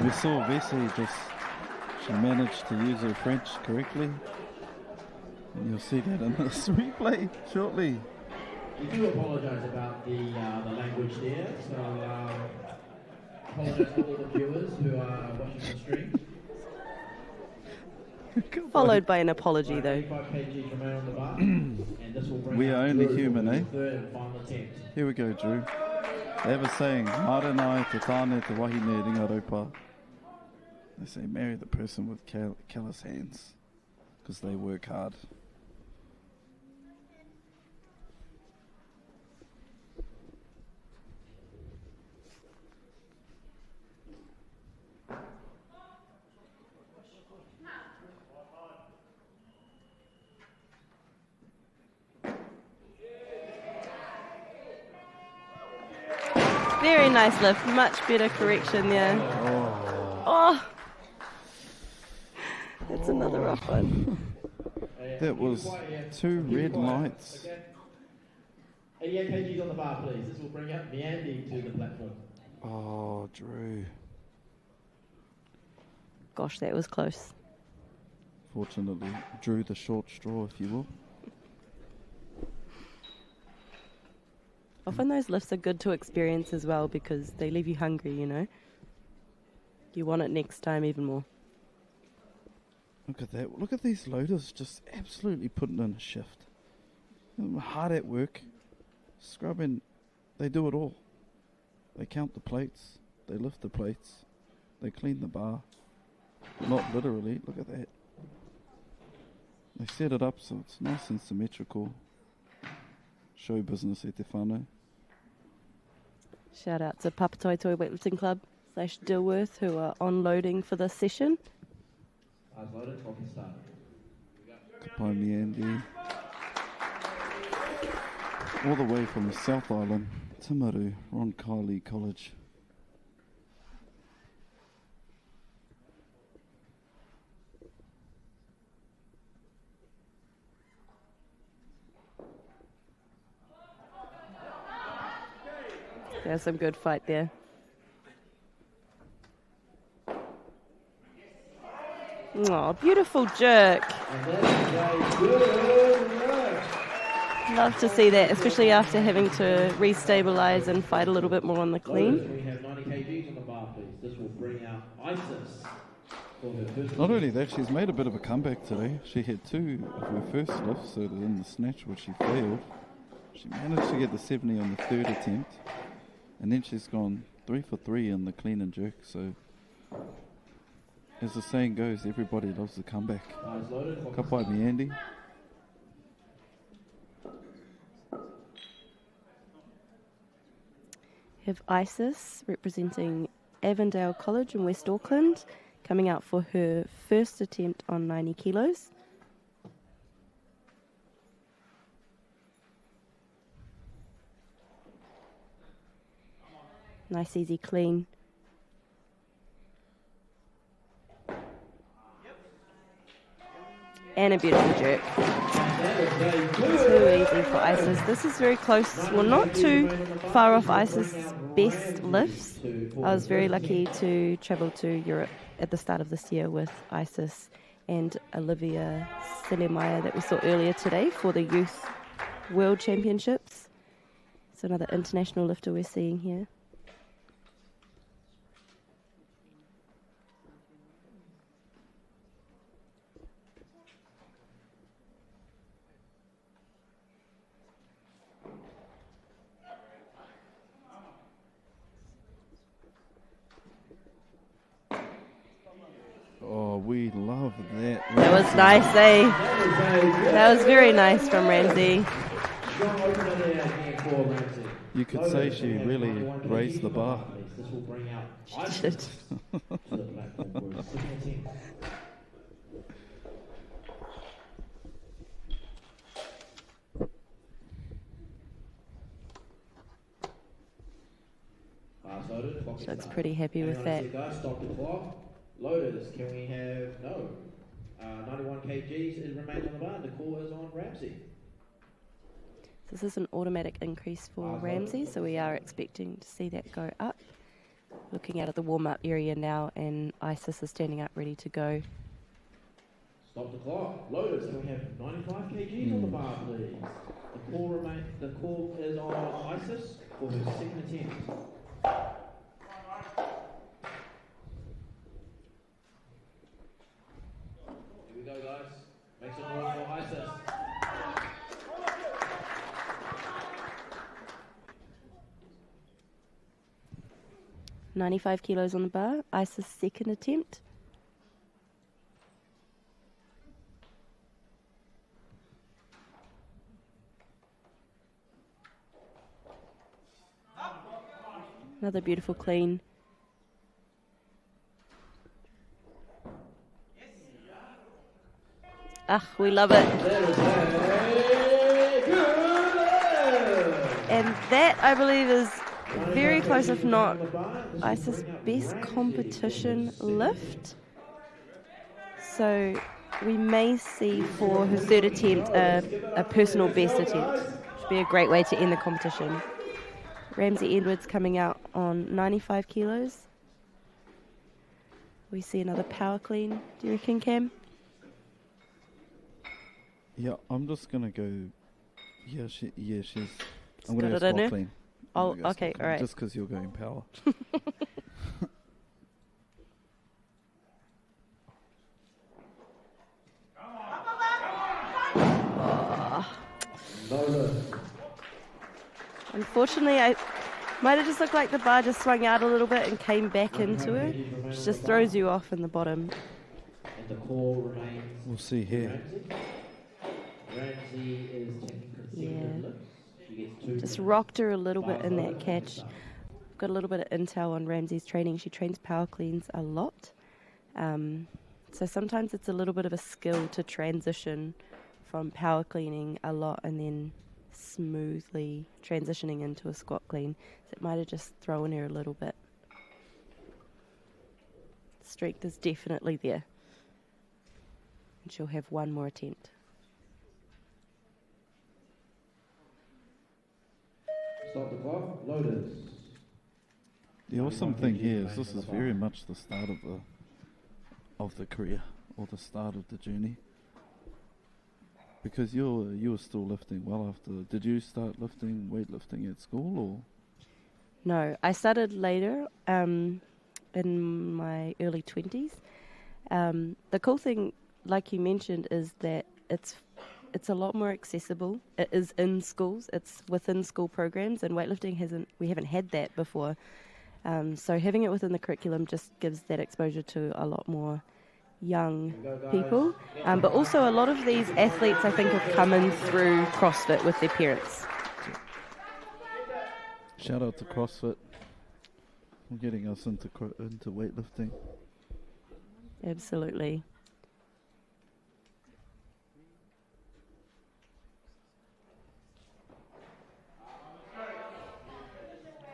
Speaker 1: We saw Vesey she managed to use her French correctly. And you'll see that in this replay shortly.
Speaker 2: We do apologise about the language there, so apologise to all the viewers who are watching the stream.
Speaker 17: Followed by an apology, though.
Speaker 1: We are only human, eh? Here we go, Drew. They have a saying, Marenai te tāne te wahine ringaropa. They say, marry the person with callous hands, because they work hard.
Speaker 17: Very nice lift, much better correction there. Oh. That's another rough one.
Speaker 1: That was 2 red lights.
Speaker 2: 88 kgs on the bar, please. This will bring up Meandy to the platform.
Speaker 1: Oh, Drew.
Speaker 17: Gosh, that was close.
Speaker 1: Fortunately, Drew the short straw, if you will.
Speaker 17: Often those lifts are good to experience as well because they leave you hungry, you know. You want it next time even more.
Speaker 1: Look at that. Look at these loaders just absolutely putting in a shift. They're hard at work. Scrubbing. They do it all. They count the plates. They lift the plates. They clean the bar. Not literally. Look at that. They set it up so it's nice and symmetrical. Show business e te whānau.
Speaker 17: Shout out to Papatoetoe Weightlifting Club / Dilworth who are unloading for this session.
Speaker 1: Kapai Meandy. All the way from the South Island, Timaru, Roncalli College.
Speaker 17: There's some good fight there. Oh, beautiful jerk. Love to see that, especially after having to restabilise and fight a little bit more on the clean.
Speaker 2: We have 90 kgs on the bar, please. This will bring out Isis for her first.
Speaker 1: Not only that, she's made a bit of a comeback today. She had 2 of her first lifts, so in the snatch, which she failed. She managed to get the 70 on the third attempt, and then she's gone 3 for 3 in the clean and jerk. So, as the saying goes, everybody loves the comeback. Ka pai me, Andy.
Speaker 17: We have Isis representing Avondale College in West Auckland, coming out for her first attempt on 90 kilos. Nice, easy, clean. And a beautiful jerk. Too easy for Isis. This is very close. Well, not too far off Isis' best lifts. I was very lucky to travel to Europe at the start of this year with Isis and Olivia Selemaya that we saw earlier today for the Youth World Championships. So another international lifter we're seeing here.
Speaker 1: Oh, we love that.
Speaker 17: That was nice, eh? That was very nice from Ramsey.
Speaker 1: You could say she really raised the bar.
Speaker 17: She did. She looks pretty happy with that.
Speaker 2: Loaders, can we have 91 kgs is remains on the bar. The call is on Ramsey.
Speaker 17: This is an automatic increase for Ramsey, so we are expecting to see that go up. Looking out at the warm-up area now, and Isis is standing up ready to go.
Speaker 2: Stop the clock. Loaders, can we have 95 kgs on the bar, please? The call is on Isis for her second attempt. Here we go, guys. Make some noise for Isis.
Speaker 17: $95 kilos on the bar. Isis' second attempt. Another beautiful clean. Ah, we love it. And that, I believe, is very close, if not Isis' best competition lift. So we may see for her third attempt a personal best attempt. Should be a great way to end the competition. Ramsey Edwards coming out on 95 kilos. We see another power clean. Do you reckon, Cam?
Speaker 1: Yeah, I'm just gonna go. Yeah, she's. I'm
Speaker 17: got
Speaker 1: gonna
Speaker 17: it
Speaker 1: go
Speaker 17: in
Speaker 1: squat
Speaker 17: her?
Speaker 1: clean.
Speaker 17: Oh,
Speaker 1: I'm gonna go
Speaker 17: okay,
Speaker 1: squat clean,
Speaker 17: alright.
Speaker 1: Just because you're going power.
Speaker 17: Unfortunately, I might have just looked like the bar just swung out a little bit and came back into her, which just throws you off in the bottom.
Speaker 2: And the call remains.
Speaker 1: We'll see here.
Speaker 2: Ramsey is taking consecutive lifts. She gets 2.
Speaker 17: Just rocked her a little bit in that catch. Got a little bit of intel on Ramsey's training. She trains power cleans a lot. So sometimes it's a little bit of a skill to transition from power cleaning a lot and then smoothly transitioning into a squat clean. So it might have just thrown her a little bit. Strength is definitely there. And she'll have one more attempt.
Speaker 2: Stop the clock. Loaders.
Speaker 1: The awesome thing here is this is very much the start of the career, or the start of the journey. Because you were still lifting well after. Did you start weightlifting at school, or?
Speaker 17: No, I started later, in my early 20s. The cool thing, like you mentioned, is that it's it's a lot more accessible. It is in schools, it's within school programs, and weightlifting we haven't had that before. So having it within the curriculum just gives that exposure to a lot more young people. But also a lot of these athletes, I think, have come in through CrossFit with their parents.
Speaker 1: Shout out to CrossFit for getting us into weightlifting.
Speaker 17: Absolutely.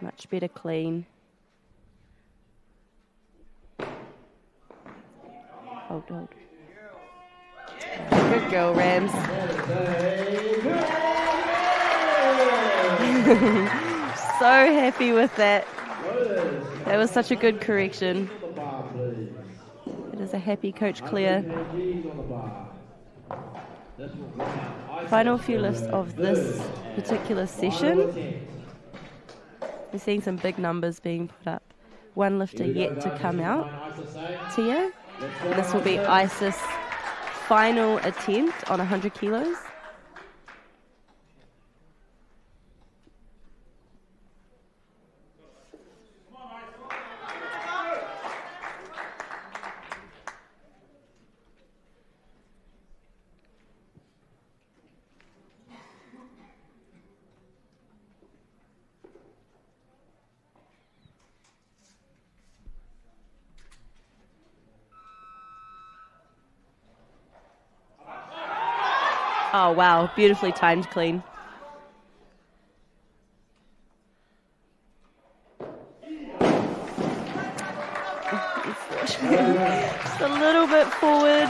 Speaker 17: Much better clean. Hold. Good girl, Rams. So happy with that. That was such a good correction. It is a happy Coach Claire. Final few lifts of this particular session. We're seeing some big numbers being put up. One lifter yet to come out, Tia. This will be Isis' final attempt on 100 kilos. Oh, wow. Beautifully timed clean. Just a little bit forward.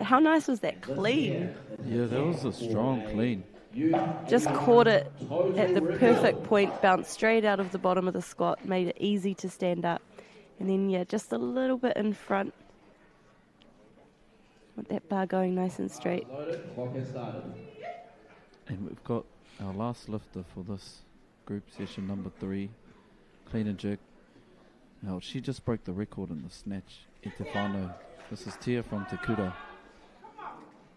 Speaker 17: How nice was that clean?
Speaker 1: Yeah, that was a strong clean.
Speaker 17: Just caught it at the perfect point, bounced straight out of the bottom of the squat, made it easy to stand up. And then, yeah, just a little bit in front. Want that bar going nice and straight.
Speaker 1: And we've got our last lifter for this group session, number 3, clean and jerk. Now, she just broke the record in the Snatch, Etefano. This is Tia from Te Kura.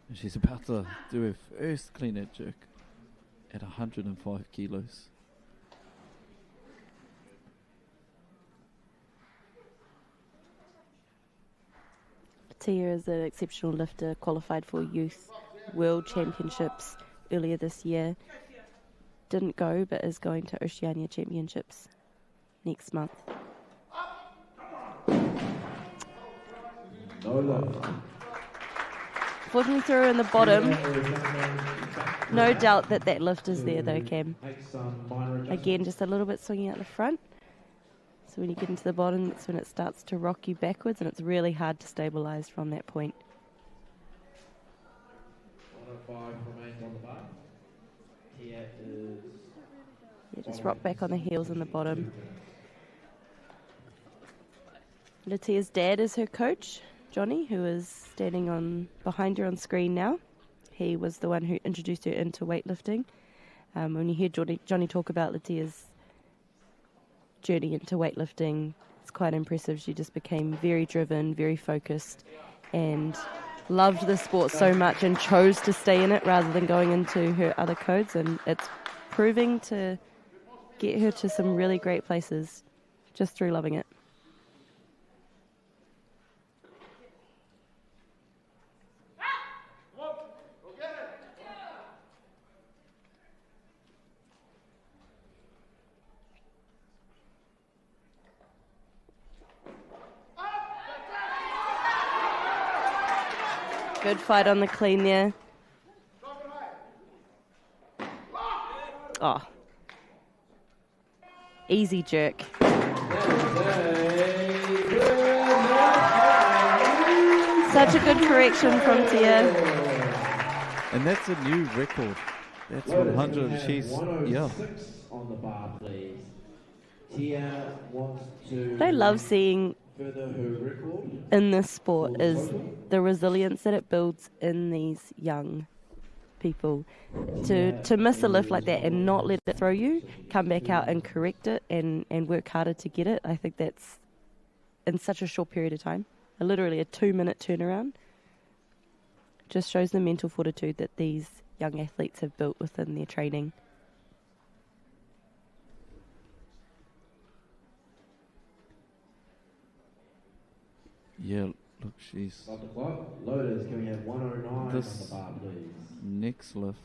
Speaker 1: And she's about to do her first clean and jerk at 105 kilos.
Speaker 17: Tia is an exceptional lifter, qualified for Youth World Championships earlier this year. Didn't go, but is going to Oceania Championships next month. Fortunately through in the bottom. No doubt that lift is there though, Cam. Again, just a little bit swinging out the front. So when you get into the bottom, that's when it starts to rock you backwards, and it's really hard to stabilise from that point.
Speaker 2: 105 remains on the bar. Here is...
Speaker 17: Yeah, just rock back on the heels in the bottom. Latia's dad is her coach, Johnny, who is standing behind her on screen now. He was the one who introduced her into weightlifting. When you hear Johnny talk about Latia's journey into weightlifting, it's quite impressive. She just became very driven, very focused, and loved the sport so much and chose to stay in it rather than going into her other codes, and it's proving to get her to some really great places just through loving it. Good fight on the clean there. Oh. Easy jerk. Such a good correction from Tia.
Speaker 1: And that's a new record. That's 100. She's, yeah.
Speaker 2: On the bar, please. Tia wants to...
Speaker 17: What I love seeing in this sport is the resilience that it builds in these young people. To miss a lift like that and not let it throw you, come back out and correct it and work harder to get it, I think that's in such a short period of time, literally a 2-minute turnaround. Just shows the mental fortitude that these young athletes have built within their training.
Speaker 1: Yeah, look, she's...
Speaker 2: Loaders, can we have 109
Speaker 1: this
Speaker 2: on the bar, please?
Speaker 1: Next lift.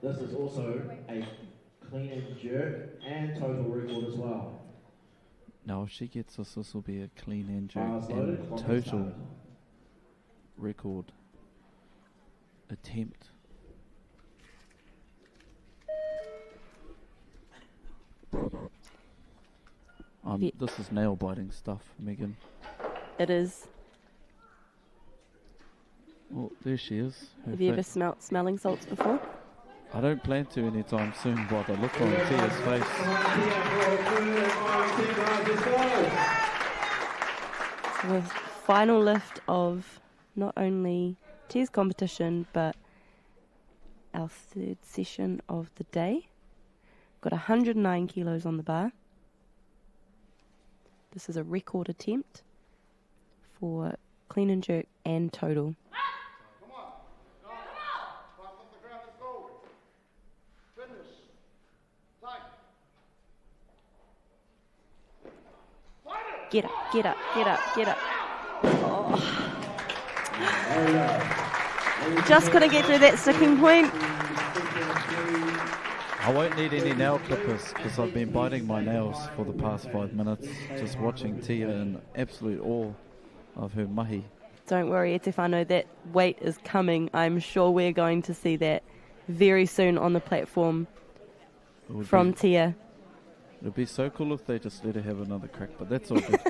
Speaker 2: This is also a clean and jerk and total record as well.
Speaker 1: Now, if she gets this will be a clean and jerk
Speaker 2: Bars
Speaker 1: and
Speaker 2: loaded, clock
Speaker 1: total
Speaker 2: started.
Speaker 1: record attempt. This is nail-biting stuff, Megan.
Speaker 17: It is.
Speaker 1: Oh, there she is.
Speaker 17: Have you ever smelt smelling salts before?
Speaker 1: I don't plan to anytime soon, but I look on Tia's face.
Speaker 17: So the final lift of not only Tia's competition, but our third session of the day. Got 109 kilos on the bar. This is a record attempt for clean and jerk and total. Get up, get up, get up, get up. Oh. Just couldn't get through that sticking point.
Speaker 1: I won't need any nail clippers because I've been biting my nails for the past 5 minutes, just watching Tia in absolute awe of her mahi.
Speaker 17: Don't worry, Etefano, that weight is coming. I'm sure we're going to see that very soon on the platform from Tia.
Speaker 1: It would be so cool if they just let her have another crack, but that's all good.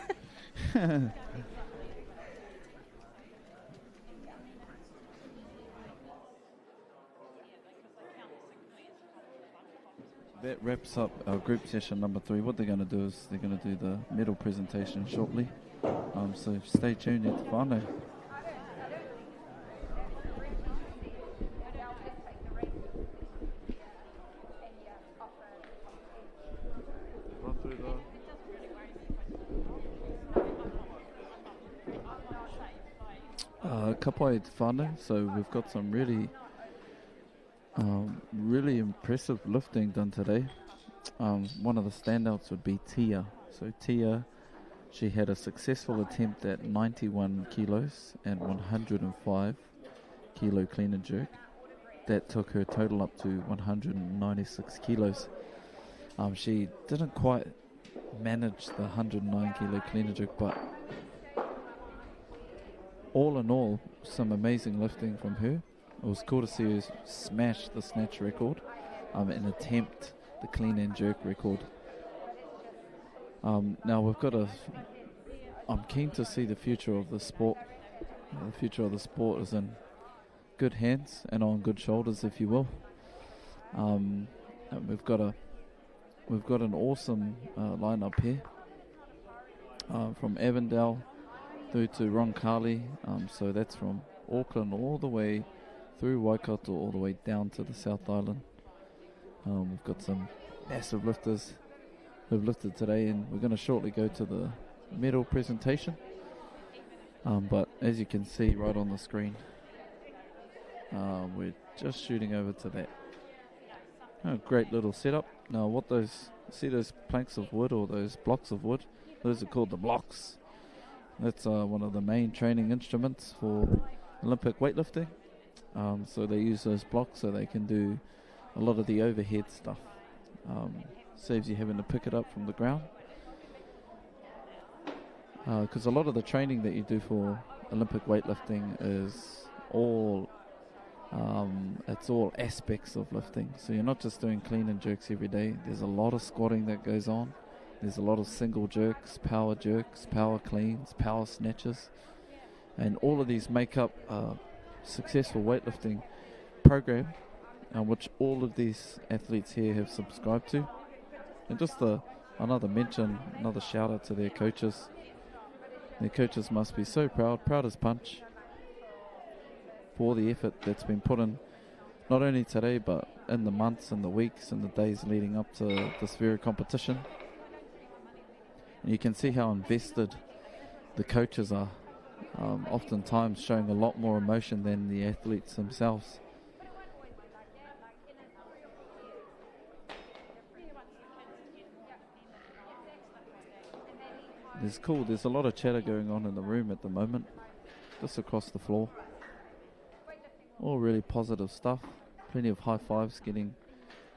Speaker 1: That wraps up our group session number 3. What they're going to do is they're going to do the medal presentation shortly. So stay tuned at the whānau. Kapai te whānau, so we've got some really impressive lifting done today. One of the standouts would be Tia. So Tia, she had a successful attempt at 91 kilos and 105 kilo clean and jerk. That took her total up to 196 kilos. She didn't quite manage the 109 kilo clean and jerk, but all in all, some amazing lifting from her. It was cool to see her smash the snatch record and attempt the clean and jerk record. Now we've got I'm keen to see the future of the sport. The future of the sport is in good hands and on good shoulders, if you will. And we've got an awesome lineup here from Avondale through to Roncalli. So that's from Auckland all the way through Waikato all the way down to the South Island. We've got some massive lifters who've lifted today, and we're going to shortly go to the medal presentation. But as you can see right on the screen, we're just shooting over to that. Great little setup. Now see those planks of wood or those blocks of wood? Those are called the blocks. That's one of the main training instruments for Olympic weightlifting. So they use those blocks so they can do a lot of the overhead stuff. Saves you having to pick it up from the ground. Because a lot of the training that you do for Olympic weightlifting is all aspects of lifting. So you're not just doing clean and jerks every day. There's a lot of squatting that goes on. There's a lot of single jerks, power cleans, power snatches, and all of these make up a successful weightlifting program, which all of these athletes here have subscribed to. And just another shout out to their coaches. Their coaches must be so proud as punch for the effort that's been put in, not only today but in the months and the weeks and the days leading up to this very competition. And you can see how invested the coaches are oftentimes showing a lot more emotion than the athletes themselves. It's cool, there's a lot of chatter going on in the room at the moment, just across the floor. All really positive stuff, plenty of high fives getting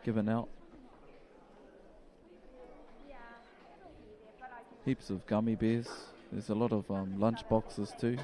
Speaker 1: given out. Heaps of gummy bears, there's a lot of lunch boxes too.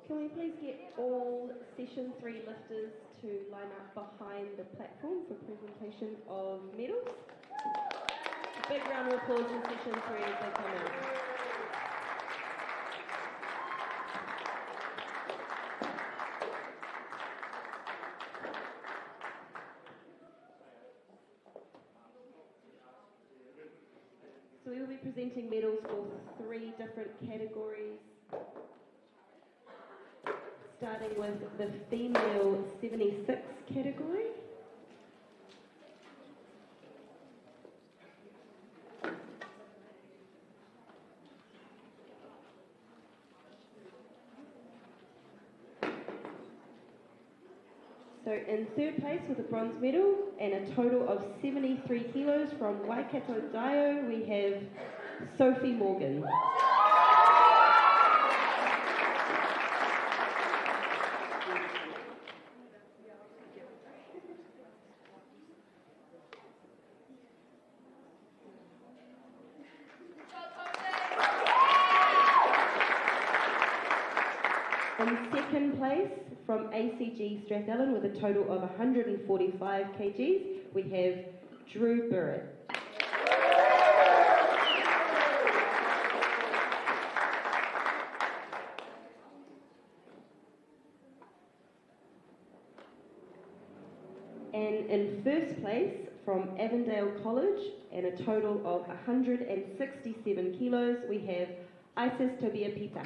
Speaker 3: Can we please get all Session 3 lifters to line up behind the platform for presentation of medals? A big round of applause for Session 3 as they come in. So we will be presenting medals for 3 different categories. Starting with the female 76 category. So in third place with a bronze medal and a total of 73 kilos from Papatoetoe, we have Sophie Morgan. In second place, from ACG Strathallan with a total of 145 kgs, we have Drew Burrett. And in first place, from Avondale College, and a total of 167 kilos, we have Isis Tobia Pita.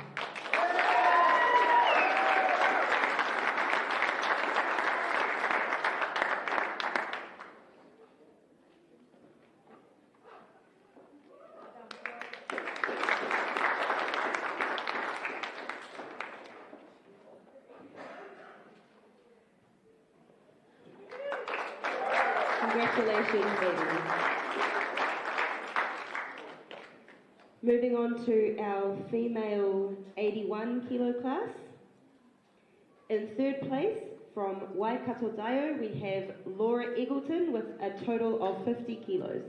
Speaker 3: Congratulations, babies. Moving on to our female 81 kilo class. In third place, from Waikato-Daio, we have Laura Eggleton with a total of 50 kilos.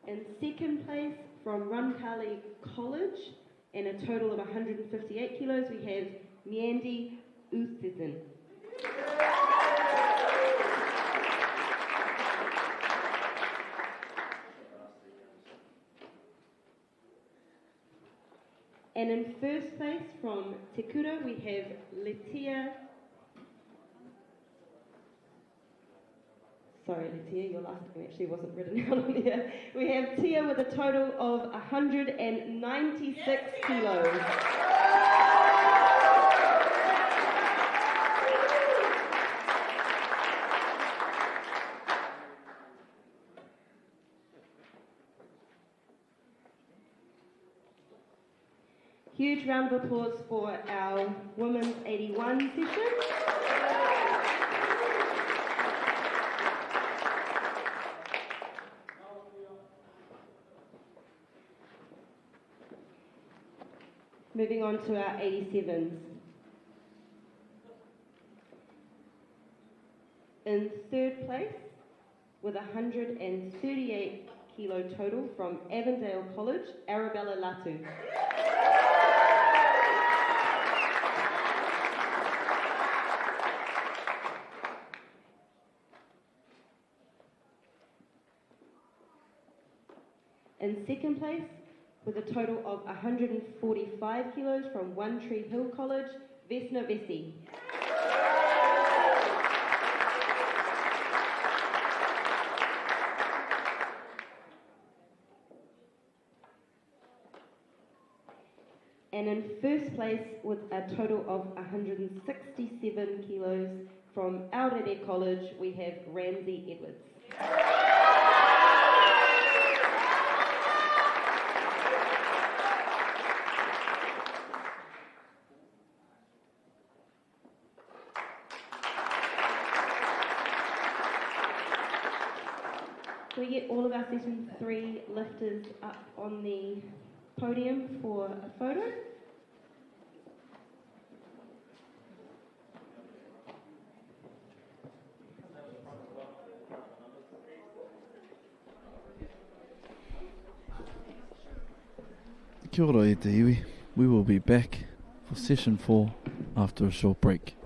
Speaker 3: In second place, from Runkali College, and a total of 158 kilos, we have Miandi Uthisen. And in first place, from Te Kura, we have Letia. Sorry, Letia, your last name actually wasn't written down on here. We have Tia with a total of 196 kilos. Huge round of applause for our women's 81 session. Moving on to our 87s. In third place, with 138 kilo total from Avondale College, Arabella Latu. In second place, with a total of 145 kilos from One Tree Hill College, Vesna Vessi. And in first place with a total of 167 kilos from Aorere College, we have Ramsey Edwards. Can we get all of our session 3 lifters up on the podium for a photo?
Speaker 1: Kia ora e te iwi. We will be back for session 4 after a short break.